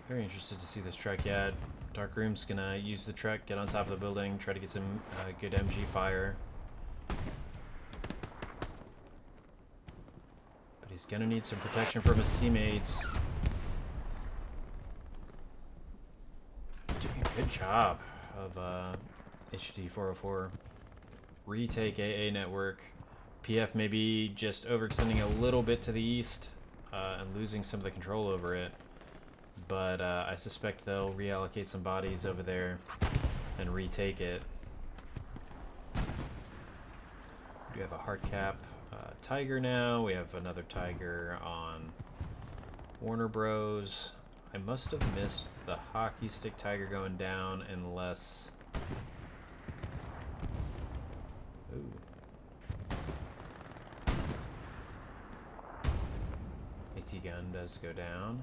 Very interested to see this truck. Yeah, Darkroom's gonna use the truck, get on top of the building, try to get some good MG fire. But he's gonna need some protection from his teammates. Doing a good job of HTD 404. Retake AA network. PF maybe just overextending a little bit to the east and losing some of the control over it. But I suspect they'll reallocate some bodies over there and retake it. We have a hard cap Tiger now. We have another Tiger on Warner Bros. I must have missed the hockey stick Tiger going down unless... Ooh. AT gun does go down.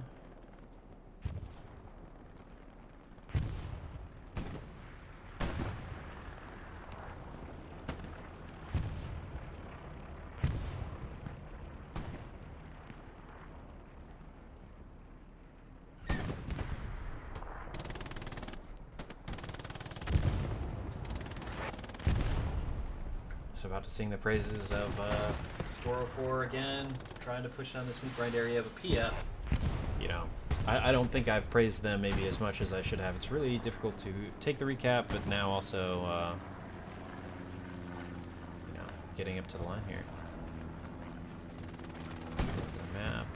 About to sing the praises of 404 again, trying to push down this meat grind area, but PF, you know, I don't think I've praised them maybe as much as I should have. It's really difficult to take the recap, but now also, getting up to the line here. The map.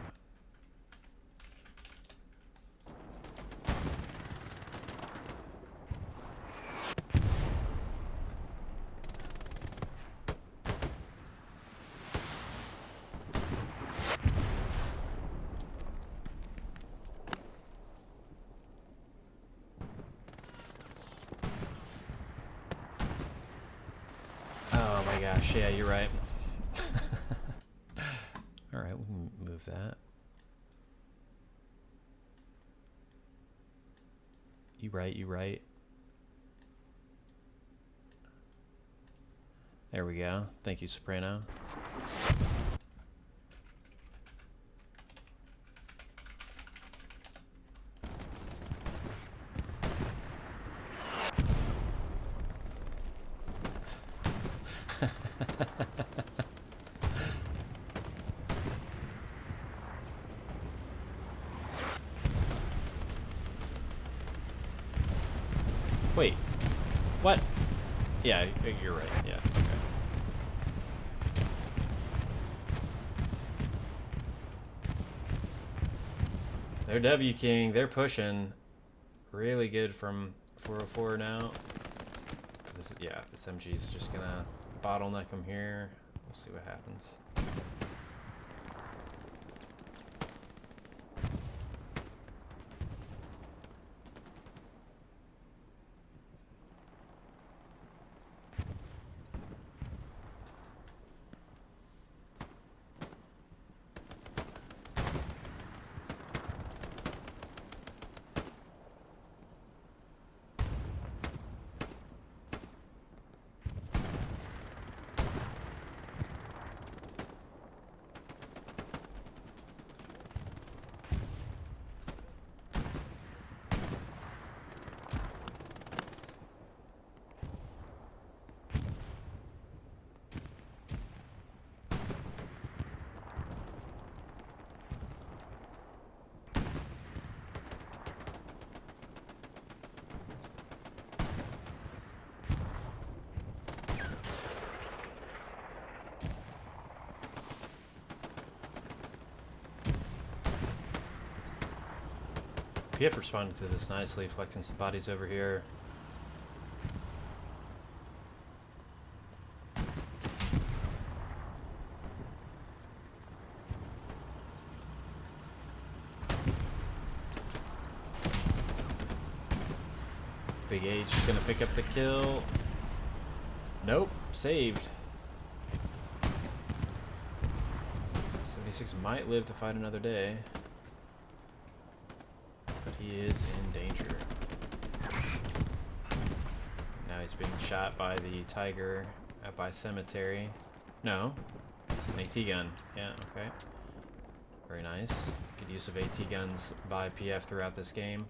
Gosh, yeah, you're right. All right, we can move that. You right. There we go. Thank you, Soprano. Wait, what? Yeah, you're right. Yeah. Okay. They're W King. They're pushing really good from 404 now. this is, yeah, this MG is just gonna bottleneck him here. We'll see what happens. PF responding to this nicely, flexing some bodies over here. Big H gonna pick up the kill. Nope, saved. 76 might live to fight another day. But he is in danger. Now he's being shot by the Tiger by Cemetery. No, an AT gun. Yeah, okay. Very nice. Good use of AT guns by PF throughout this game.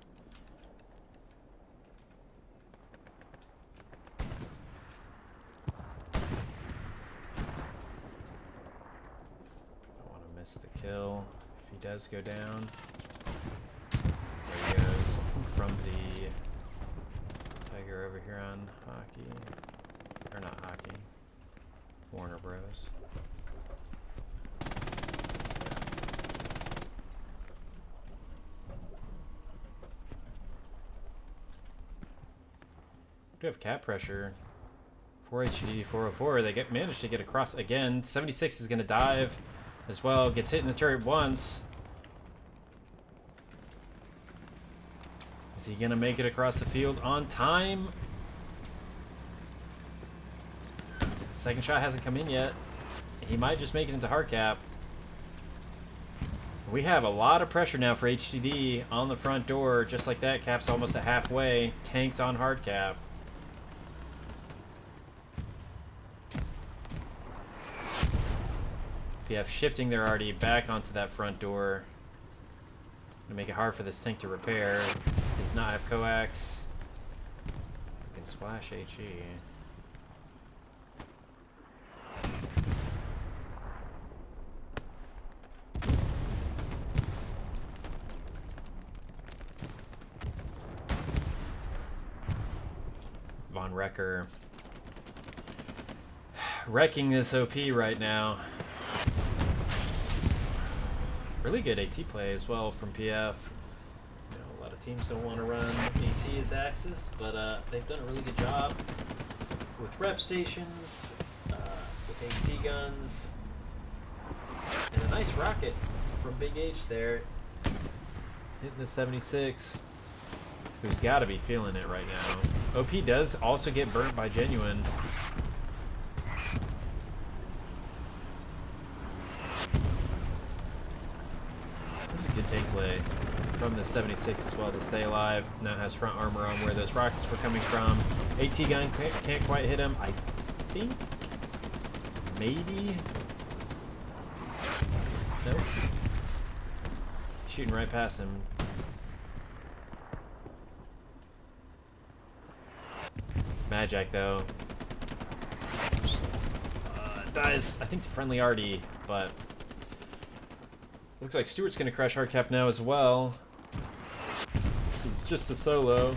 Don't want to miss the kill if he does go down. There he goes from the Tiger over here on hockey. Or not hockey. Warner Bros. We do have cap pressure. 4 HTD 404. They managed to get across again. 76 is going to dive as well. Gets hit in the turret once. Is he going to make it across the field on time? Second shot hasn't come in yet. He might just make it into hard cap. We have a lot of pressure now for HTD on the front door. Just like that, cap's almost at halfway. Tanks on hard cap. PF shifting their RD back onto that front door to make it hard for this tank to repair. Does not have coax. We can splash HE. Von Wrecker wrecking this OP right now. Really good AT play as well from PF. You know, a lot of teams don't want to run AT as Axis, but they've done a really good job with rep stations, with AT guns, and a nice rocket from Big H there, hitting the 76, who's got to be feeling it right now. OP does also get burnt by Genuine. Good tank play from the 76 as well to stay alive. Now has front armor on where those rockets were coming from. AT gun can't quite hit him. I think maybe. Nope. Shooting right past him. Magic though. Dies, I think, to friendly RD, but looks like Stewart's going to crush hardcap now as well. It's just a solo.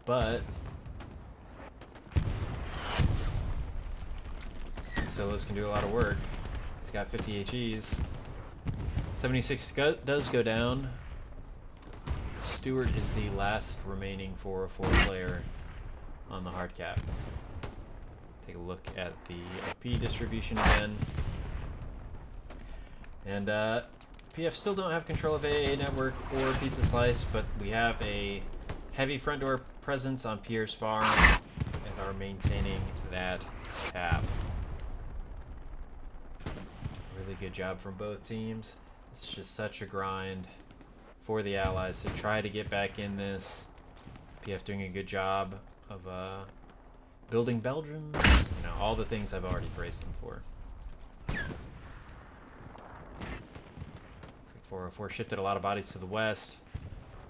But solos can do a lot of work. He's got 50 HEs. 76 does go down. Stewart is the last remaining 404 player on the hard cap. Take a look at the IP distribution again. And PF still don't have control of AA Network or Pizza Slice, but we have a heavy front door presence on Pierce Farm and are maintaining that cap. Really good job from both teams. It's just such a grind for the Allies to try to get back in this. PF doing a good job of building Belgium. You know, all the things I've already praised them for. 404 shifted a lot of bodies to the west.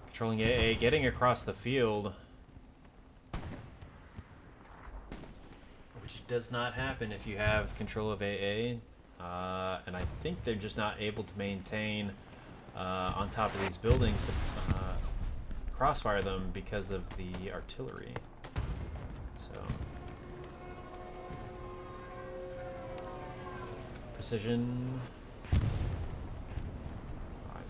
Controlling AA, getting across the field. Which does not happen if you have control of AA. And I think they're just not able to maintain on top of these buildings to crossfire them because of the artillery. So precision, I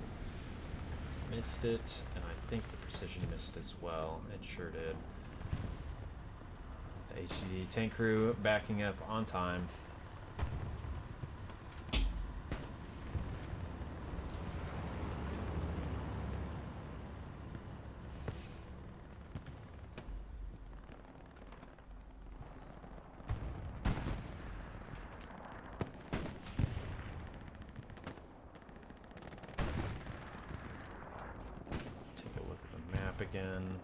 missed it, and I think the precision missed as well. It sure did. The HCD tank crew backing up on time. Again.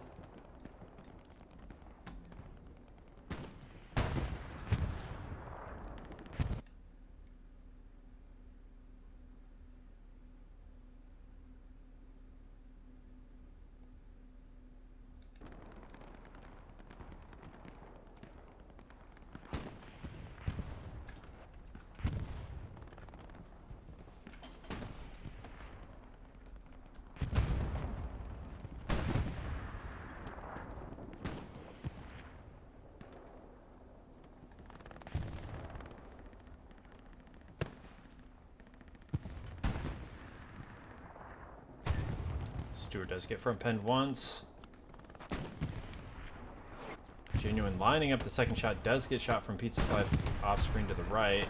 Stewart does get front penned once. Genuine lining up the second shot, does get shot from Pizza Slice off screen to the right.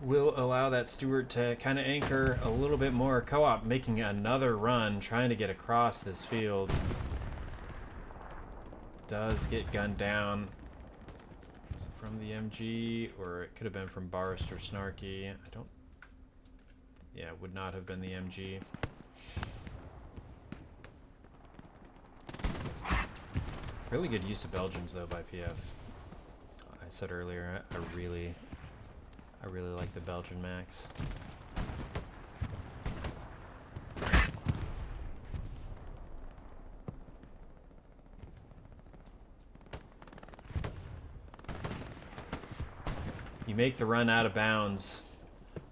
Will allow that Stewart to kind of anchor a little bit more. Co-op making another run, trying to get across this field. Does get gunned down. Is it from the MG, or it could have been from Barst or Snarky? I don't... Yeah, it would not have been the MG. Really good use of Belgians though by PF. I said earlier, I really like the Belgian Max. You make the run out of bounds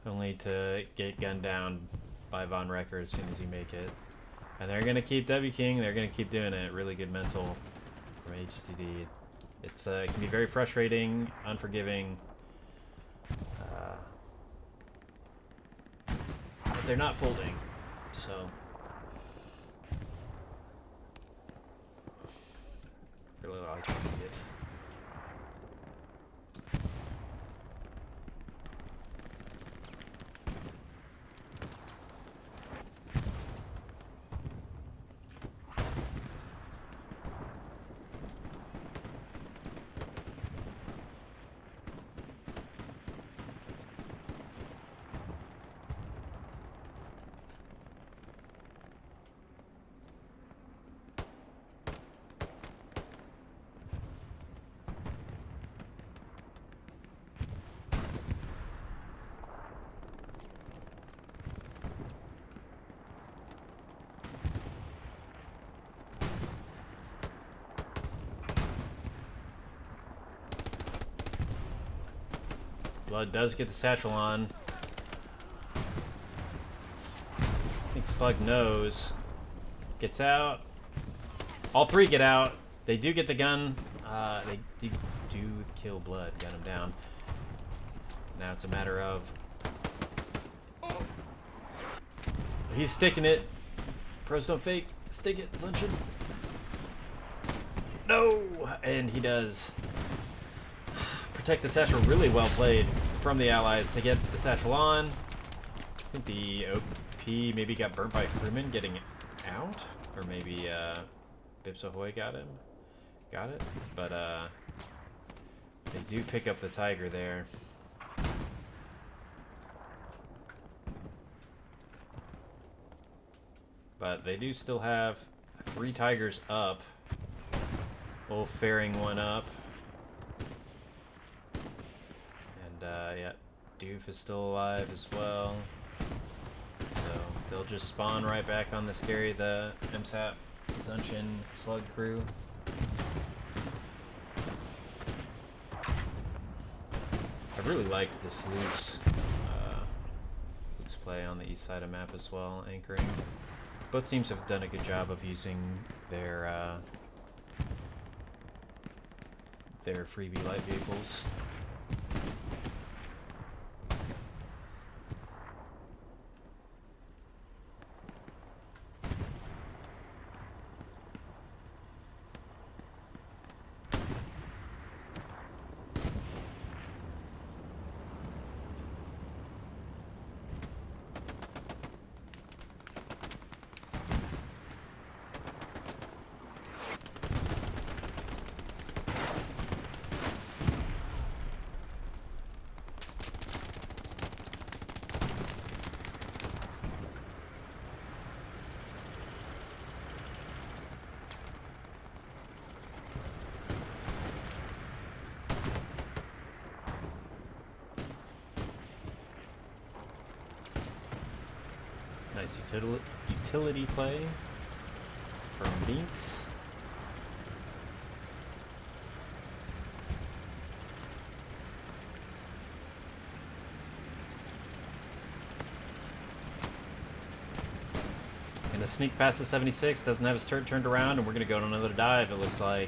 only to get gunned down by Von Recker as soon as you make it. And they're gonna keep W King, they're gonna keep doing it. Really good mental from HTD. It's it can be very frustrating, unforgiving, but they're not folding, so really like to see it. Blood does get the satchel on. I think Slug knows. Gets out. All three get out. They do get the gun. They do kill Blood. Gun him down. Now it's a matter of... He's sticking it. Pros don't fake. Stick it, Sunshine. No! And he does. Protect the satchel. Really well played from the allies to get the satchel on. I think the OP maybe got burnt by crewman getting out. Or maybe Bips Ahoy got him. Got it. But they do pick up the Tiger there. But they do still have 3 Tigers up. Old fairing one up. And yeah, Doof is still alive as well. So they'll just spawn right back on the scary, the MSAP Zunshin slug crew. I really liked this Luke's play on the east side of map as well, anchoring. Both teams have done a good job of using their freebie light vehicles. Nice utility play from Binks. And a sneak past the 76, doesn't have his turret turned around, and we're going to go on another dive, it looks like.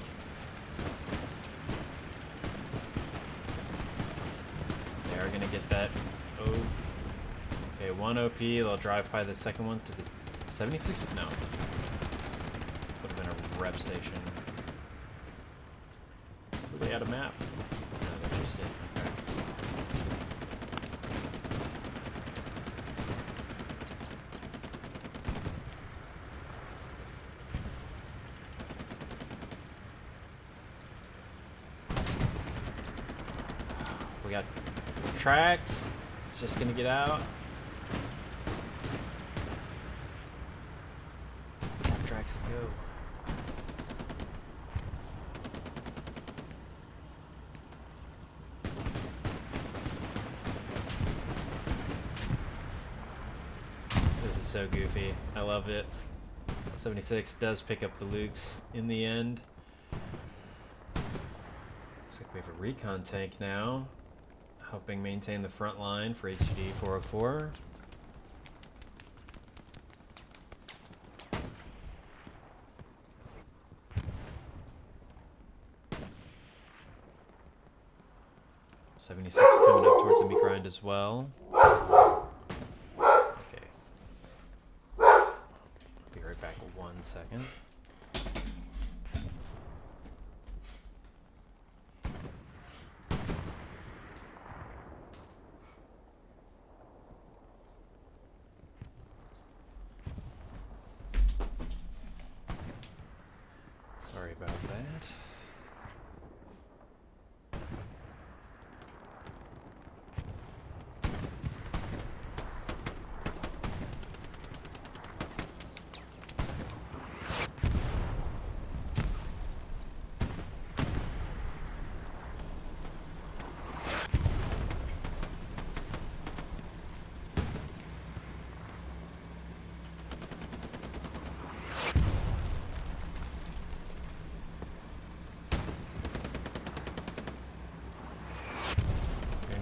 They are going to get that. Oh. Okay, 1 OP, they'll drive by the second one to the 76? No. Would have been a rep station. Were they out of map? No, they're just sitting. Okay. We got tracks. It's just gonna get out. Tracks and go. This is so goofy. I love it. 76 does pick up the Lukes in the end. Looks like we have a recon tank now, helping maintain the front line for HCD 404. '76 coming up towards the meat grind as well. Okay. I'll be right back in 1 second. Sorry about that.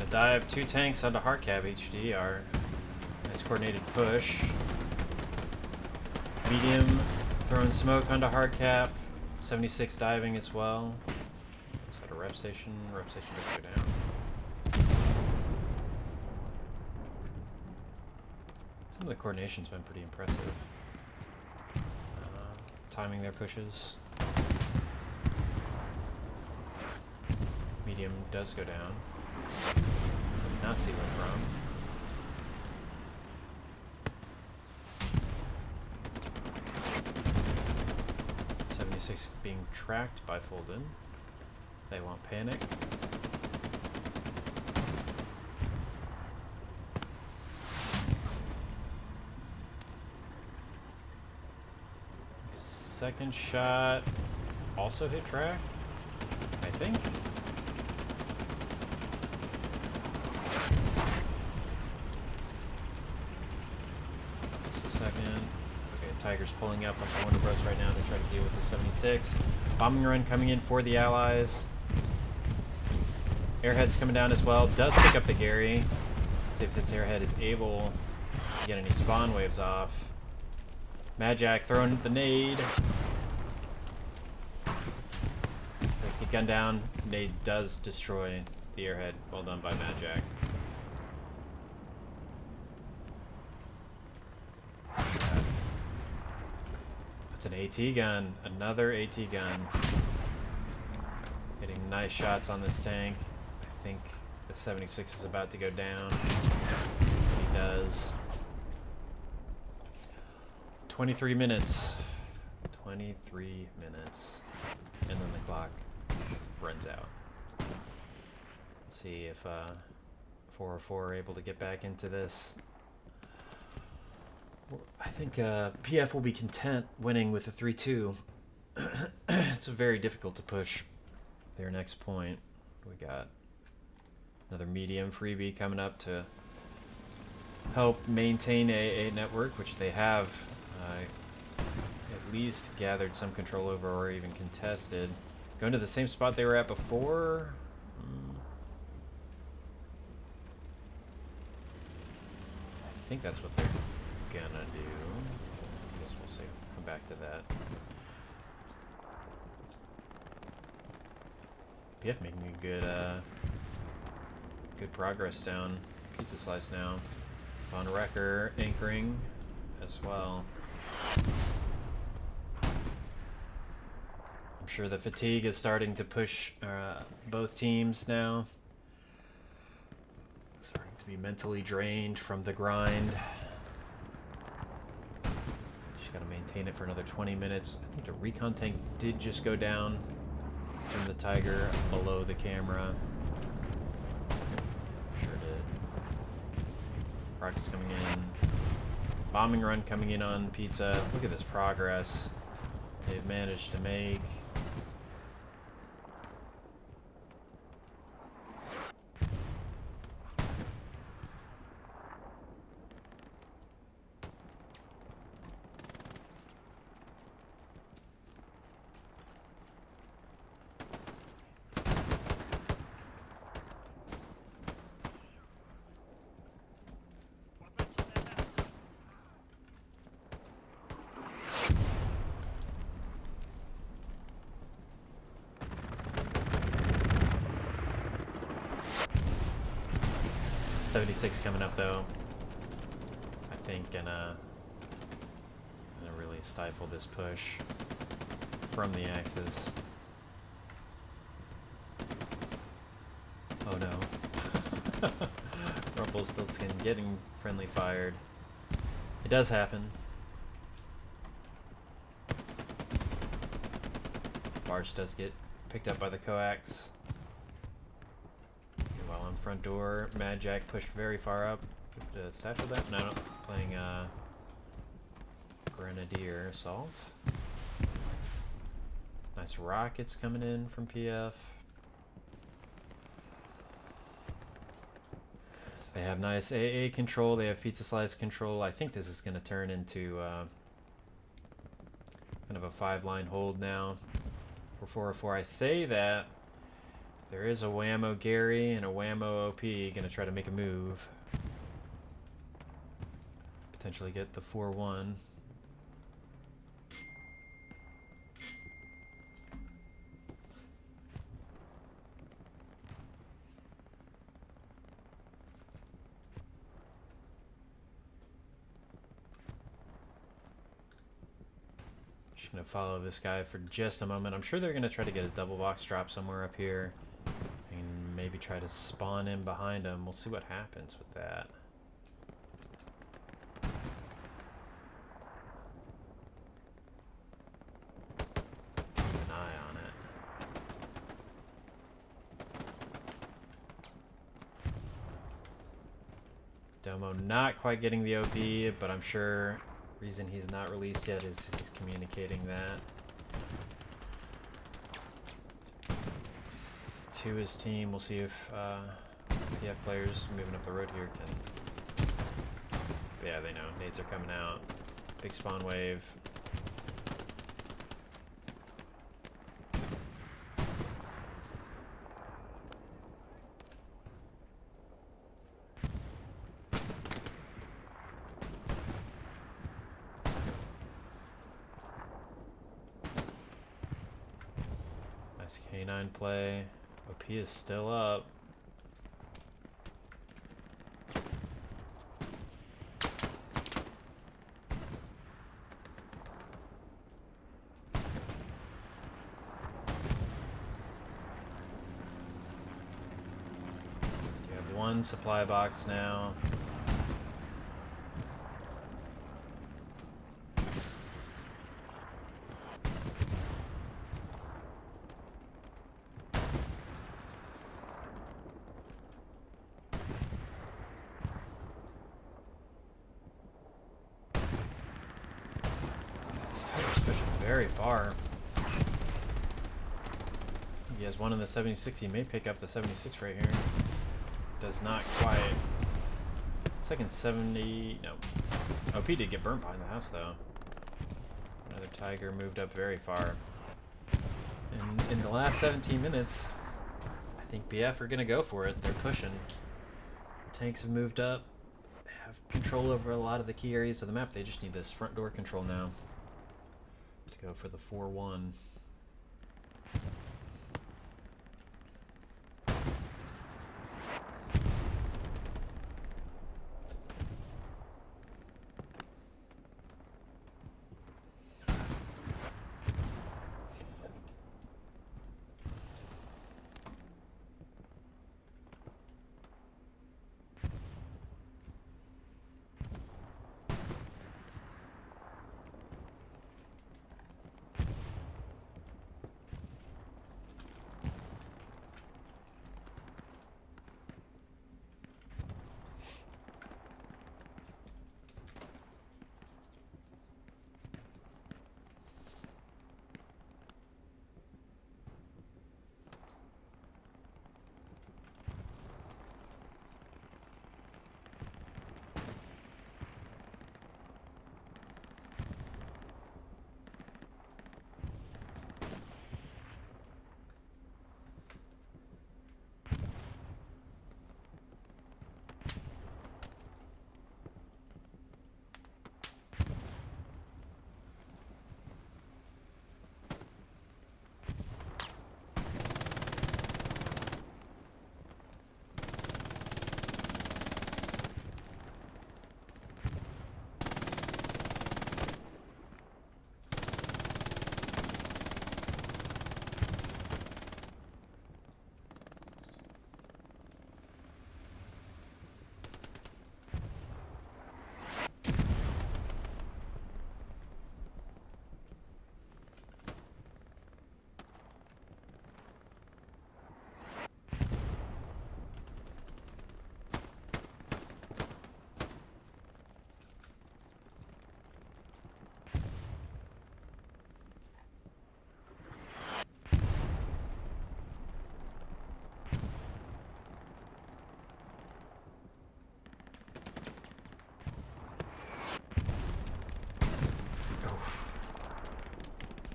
Dive 2 tanks onto hardcap HTD. Our nice coordinated push. Medium throwing smoke onto hardcap. 76 diving as well. Is that a rep station? Rep station does go down. Some of the coordination's been pretty impressive. timing their pushes. Medium does go down. Did not see where from. 76 being tracked by Fulden. They won't panic. Second shot also hit track, I think. Just a second. Okay, Tiger's pulling up onto Wonder Bros right now to try to deal with the 76. Bombing run coming in for the Allies. Airhead's coming down as well. Does pick up the Gary. See if this airhead is able to get any spawn waves off. Mad Jack throwing the nade. Let's get gunned down. Nade does destroy the airhead. Well done by Mad Jack. It's an AT gun. Another AT gun. Getting nice shots on this tank. I think the 76 is about to go down. He does. 23 minutes. 23 minutes. And then the clock runs out. See if 404 are able to get back into this. I think PF will be content winning with a 3-2. It's very difficult to push their next point. We got another medium freebie coming up to help maintain a network, which they have at least gathered some control over or even contested. Going to the same spot they were at before. I think that's what they're gonna do. I guess we'll come back to that. PF making a good progress down Pizza Slice now. Von Wrecker anchoring as well. I'm sure the fatigue is starting to push both teams now. Starting to be mentally drained from the grind. Just gotta maintain it for another 20 minutes. I think the recon tank did just go down from the Tiger below the camera. Sure did. Rockets coming in. Bombing run coming in on Pizza. Look at this progress they've managed to make. .76 coming up though, I think, gonna really stifle this push from the Axis. Oh no. Rumpelstiltskin getting friendly fired. It does happen. Barge does get picked up by the coax. While on front door, Mad Jack pushed very far up. Satchel that? No, playing Grenadier Assault. Nice rockets coming in from PF. They have nice AA control. They have Pizza Slice control. I think this is going to turn into kind of a 5-line hold now for 404. I say that. There is a Whammo Gary and a Whammo OP gonna try to make a move. Potentially get the 4-1. Just gonna follow this guy for just a moment. I'm sure they're gonna try to get a double box drop somewhere up here and maybe try to spawn in behind him. We'll see what happens with that. Keep an eye on it. Domo not quite getting the OP, but I'm sure reason he's not released yet is he's communicating that to his team. We'll see if PF players moving up the road here can... Yeah, they know. Nades are coming out. Big spawn wave. Nice K9 play. OP is still up. You have one supply box now. Very far. He has one in the 76. He may pick up the 76 right here. Does not quite. Second 70. No. OP did get burnt behind the house though. Another Tiger moved up very far. And in the last 17 minutes, I think BF are going to go for it. They're pushing. Tanks have moved up. Have control over a lot of the key areas of the map. They just need this front door control now. To go for the 4-1.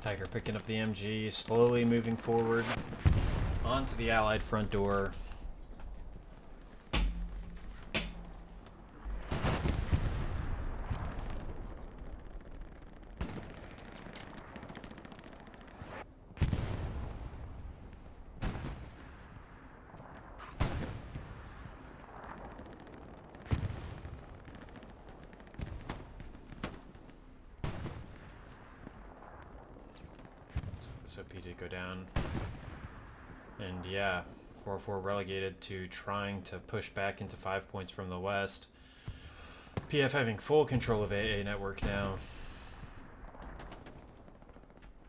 Tiger picking up the MG, slowly moving forward onto the Allied front door. SOP did go down. And yeah, 404 relegated to trying to push back into 5 points from the west. PF having full control of AA network now.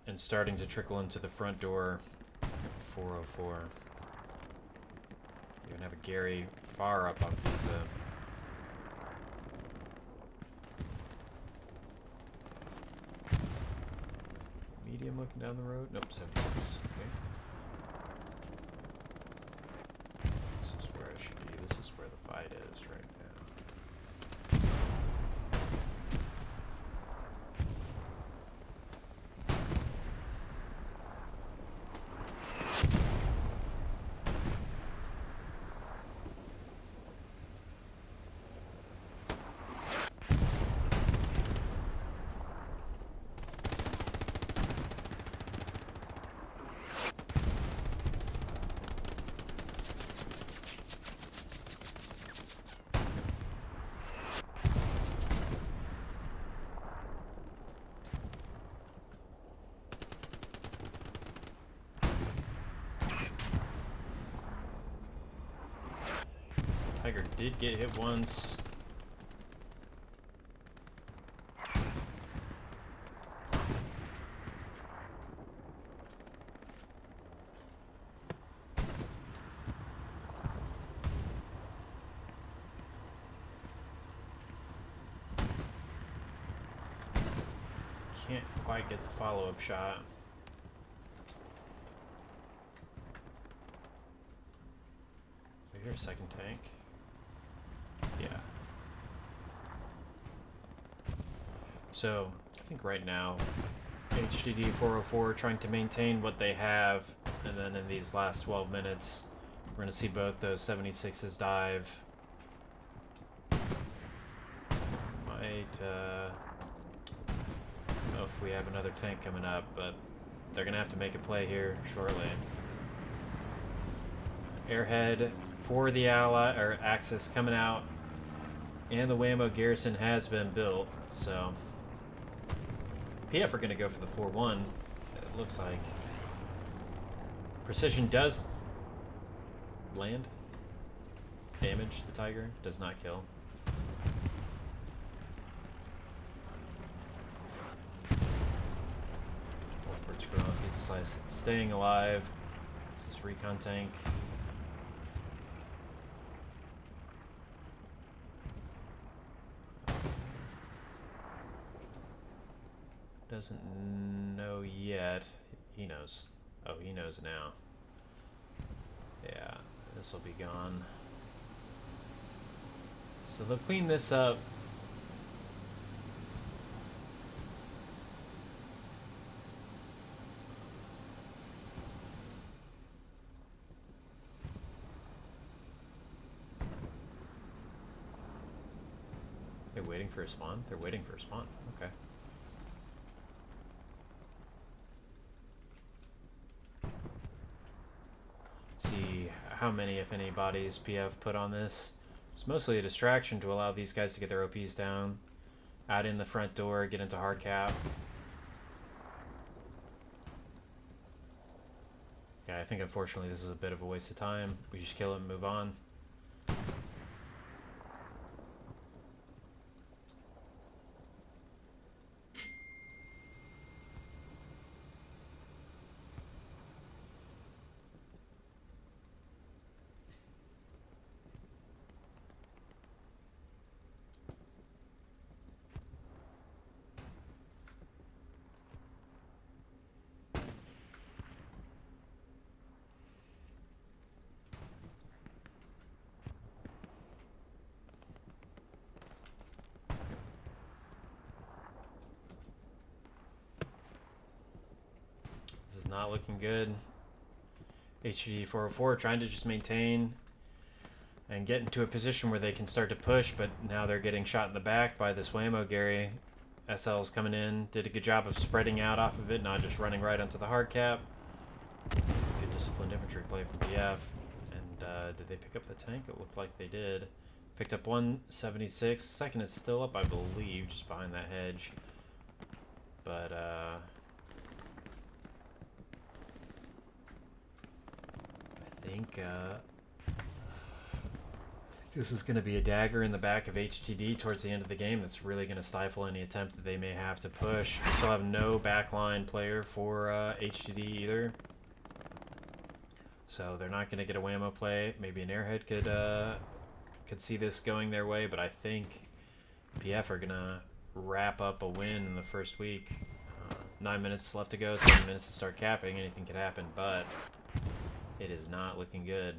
And starting to trickle into the front door. 404. You're gonna have a Gary far up on pizza. Medium looking down the road. Nope, 76. Okay. This is where I should be. This is where the fight is right now. Tiger did get hit once. Can't quite get the follow-up shot. I hear a second tank. Yeah. So, I think right now, HTD 404 trying to maintain what they have, and then in these last 12 minutes, we're going to see both those 76s dive. Might, I don't know if we have another tank coming up, but they're going to have to make a play here shortly. Airhead for the ally, or Axis coming out. And the Whammo garrison has been built, so PF are going to go for the 4-1, it looks like. Precision does land. Damage the Tiger, does not kill. Wolfbird's growing, pizza slice staying alive. This is recon tank. Doesn't know yet. He knows. Oh, he knows now. Yeah, this will be gone. So they'll clean this up. They're waiting for a spawn? They're waiting for a spawn. Okay. See how many, if any, bodies PF put on this. It's mostly a distraction to allow these guys to get their OPs down. Out in the front door, get into hard cap. Yeah, I think unfortunately this is a bit of a waste of time. We just kill it and move on. Not looking good. HTD 404 trying to just maintain and get into a position where they can start to push, but now they're getting shot in the back by this Whammo Gary. SL's coming in, did a good job of spreading out off of it, not just running right onto the hard cap. Good disciplined infantry play from PF. And did they pick up the tank? It looked like they did. Picked up 176. Second is still up, I believe, just behind that hedge. But think this is going to be a dagger in the back of HTD towards the end of the game that's really going to stifle any attempt that they may have to push. We still have no backline player for HTD either. So they're not going to get a whammo play. Maybe an airhead could see this going their way, but I think PF are going to wrap up a win in the first week. 9 minutes left to go, 7 minutes to start capping. Anything could happen, but it is not looking good.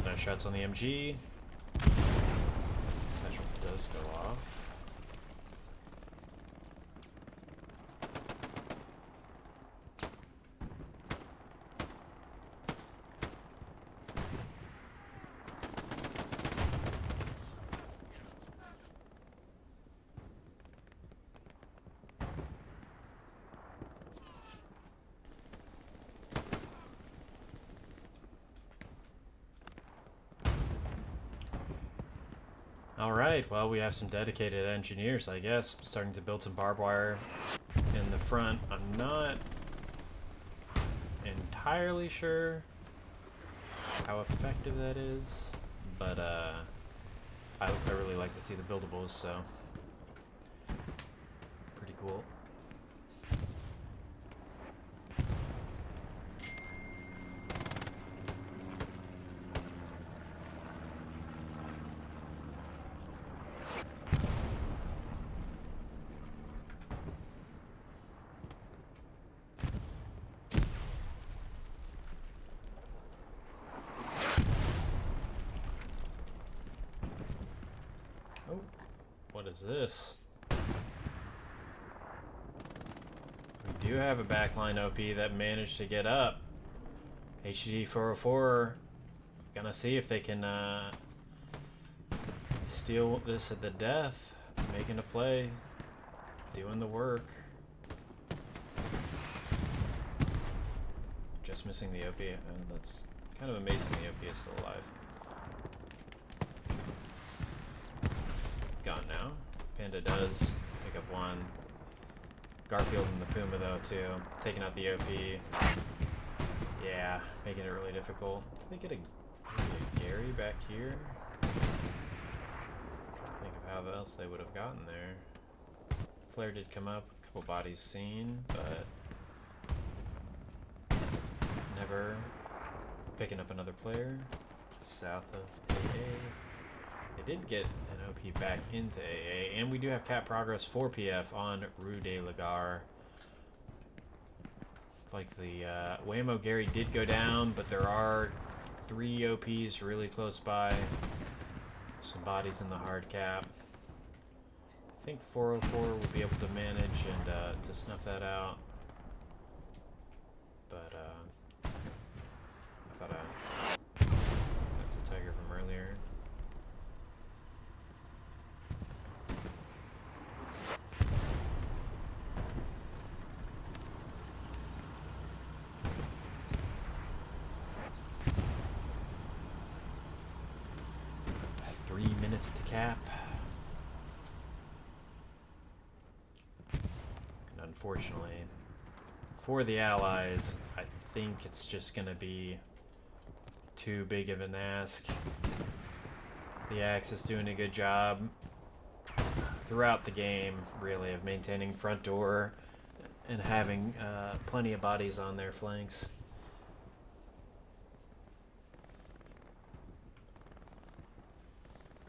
Nice shots on the MG. Satchel does go off. Alright, well, we have some dedicated engineers, I guess, starting to build some barbed wire in the front. I'm not entirely sure how effective that is, but I really like to see the buildables, so pretty cool. What is this? We do have a backline OP that managed to get up. HTD 404 gonna see if they can steal this at the death, making a play, doing the work. Just missing the OP, and that's kind of amazing the OP is still alive. Gone now. Panda does pick up one. Garfield and the Puma though too. Taking out the OP. Yeah, making it really difficult. Did they get a Gary back here? Trying to think of how else they would have gotten there. Flare did come up, a couple bodies seen, but never picking up another player. South of AA. They did get an OP back into AA, and we do have cap progress for PF on Rue de la Gare. Like the Waymo Gary did go down, but there are 3 OPs really close by. Some bodies in the hard cap. I think 404 will be able to manage and to snuff that out. But I thought that's a Tiger from earlier. To cap. And unfortunately, for the Allies, I think it's just going to be too big of an ask. The Axis doing a good job throughout the game, really, of maintaining front door and having plenty of bodies on their flanks.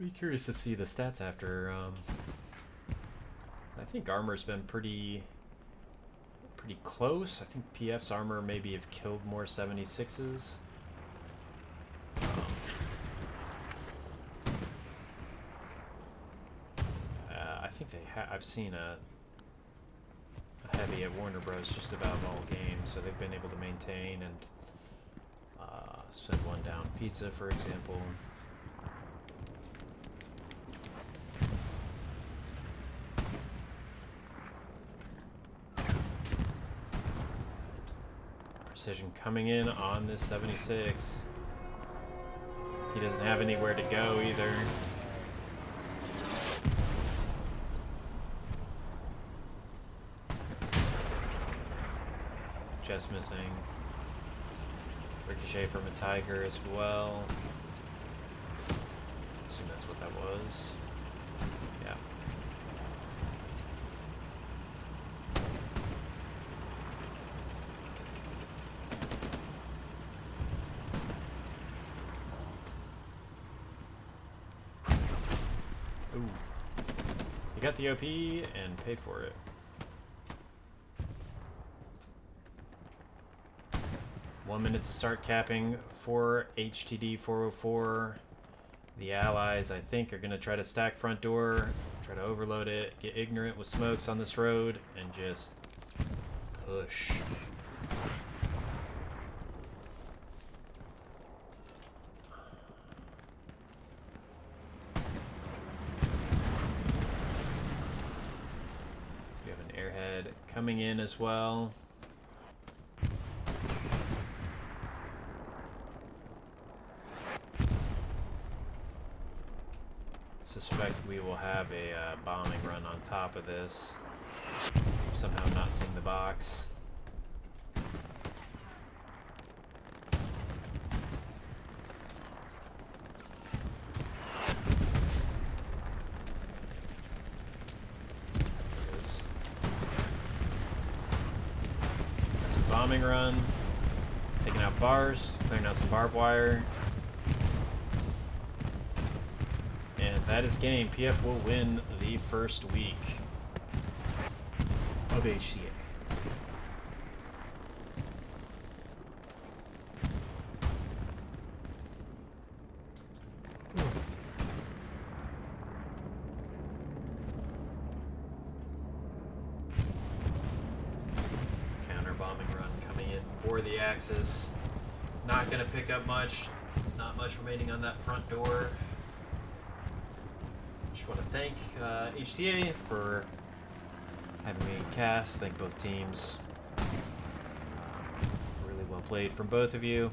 Be curious to see the stats after. I think armor's been pretty close. I think PF's armor maybe have killed more 76s. I think they I've seen a heavy at Warner Bros. Just about all games, so they've been able to maintain and send one down. Pizza, for example. Precision coming in on this 76. He doesn't have anywhere to go either. Just missing. Ricochet from a Tiger as well. Assume that's what that was. Yeah. Ooh. He got the OP and paid for it. 1 minute to start capping for HTD 404. The allies, I think, are going to try to stack front door, try to overload it, get ignorant with smokes on this road, and just push. We have an airhead coming in as well. Suspect we will have a bombing run on top of this. Somehow not seeing the box. There's a bombing run. Taking out bars, clearing out some barbed wire. And that is game. PF will win the first week of HCA. Counter bombing run coming in for the Axis. Not going to pick up much. Not much remaining on that front door. Just want to thank HCA for having me cast. Thank both teams. Really well played from both of you.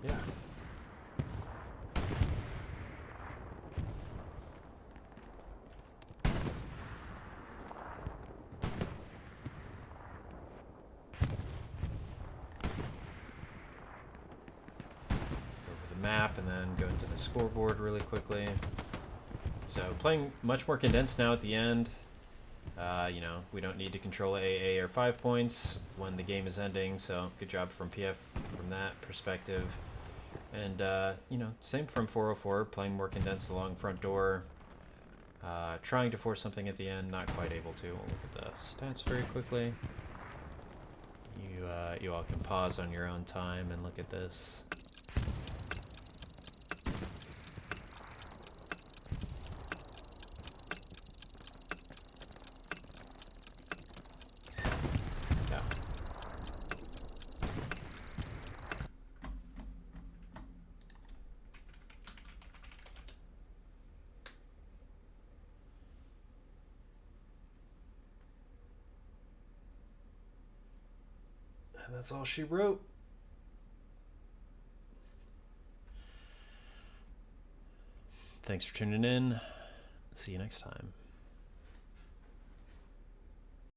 Yeah. Map and then go into the scoreboard really quickly. So playing much more condensed now at the end. You know, we don't need to control AA or 5 points when the game is ending, so good job from PF from that perspective. And you know, same from 404, playing more condensed along front door. Trying to force something at the end, not quite able to. We'll look at the stats very quickly. You all can pause on your own time and look at this. And that's all she wrote. Thanks for tuning in. See you next time.